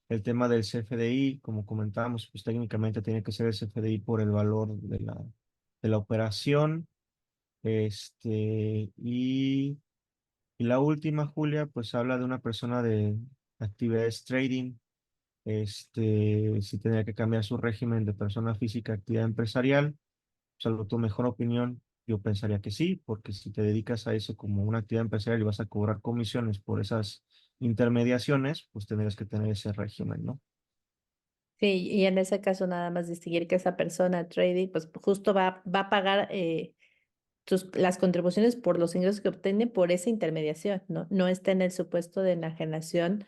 Speaker 2: el tema del CFDI, como comentábamos, pues técnicamente tiene que ser el CFDI por el valor de la operación. Y la última, Julia, pues habla de una persona de actividades trading, si tendría que cambiar su régimen de persona física a actividad empresarial. Salvo tu mejor opinión, yo pensaría que sí, porque si te dedicas a eso como una actividad empresarial y vas a cobrar comisiones por esas intermediaciones, pues tendrías que tener ese régimen, ¿no?
Speaker 1: Sí, y en ese caso nada más distinguir que esa persona trading, pues justo va a pagar las contribuciones por los ingresos que obtiene por esa intermediación, ¿no? No está en el supuesto de enajenación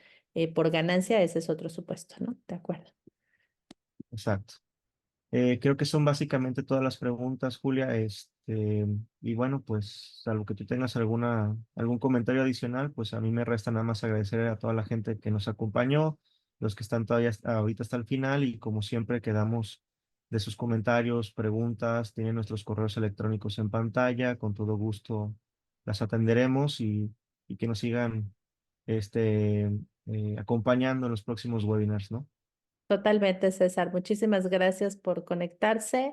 Speaker 1: por ganancia, ese es otro supuesto, ¿no? De acuerdo.
Speaker 2: Exacto. Creo que son básicamente todas las preguntas, Julia. Y bueno, pues salvo que tú tengas algún comentario adicional, pues a mí me resta nada más agradecer a toda la gente que nos acompañó, los que están todavía ahorita hasta el final y como siempre quedamos de sus comentarios, preguntas, tienen nuestros correos electrónicos en pantalla, con todo gusto las atenderemos y que nos sigan este, acompañando en los próximos webinars, ¿no?
Speaker 1: Totalmente, César. Muchísimas gracias por conectarse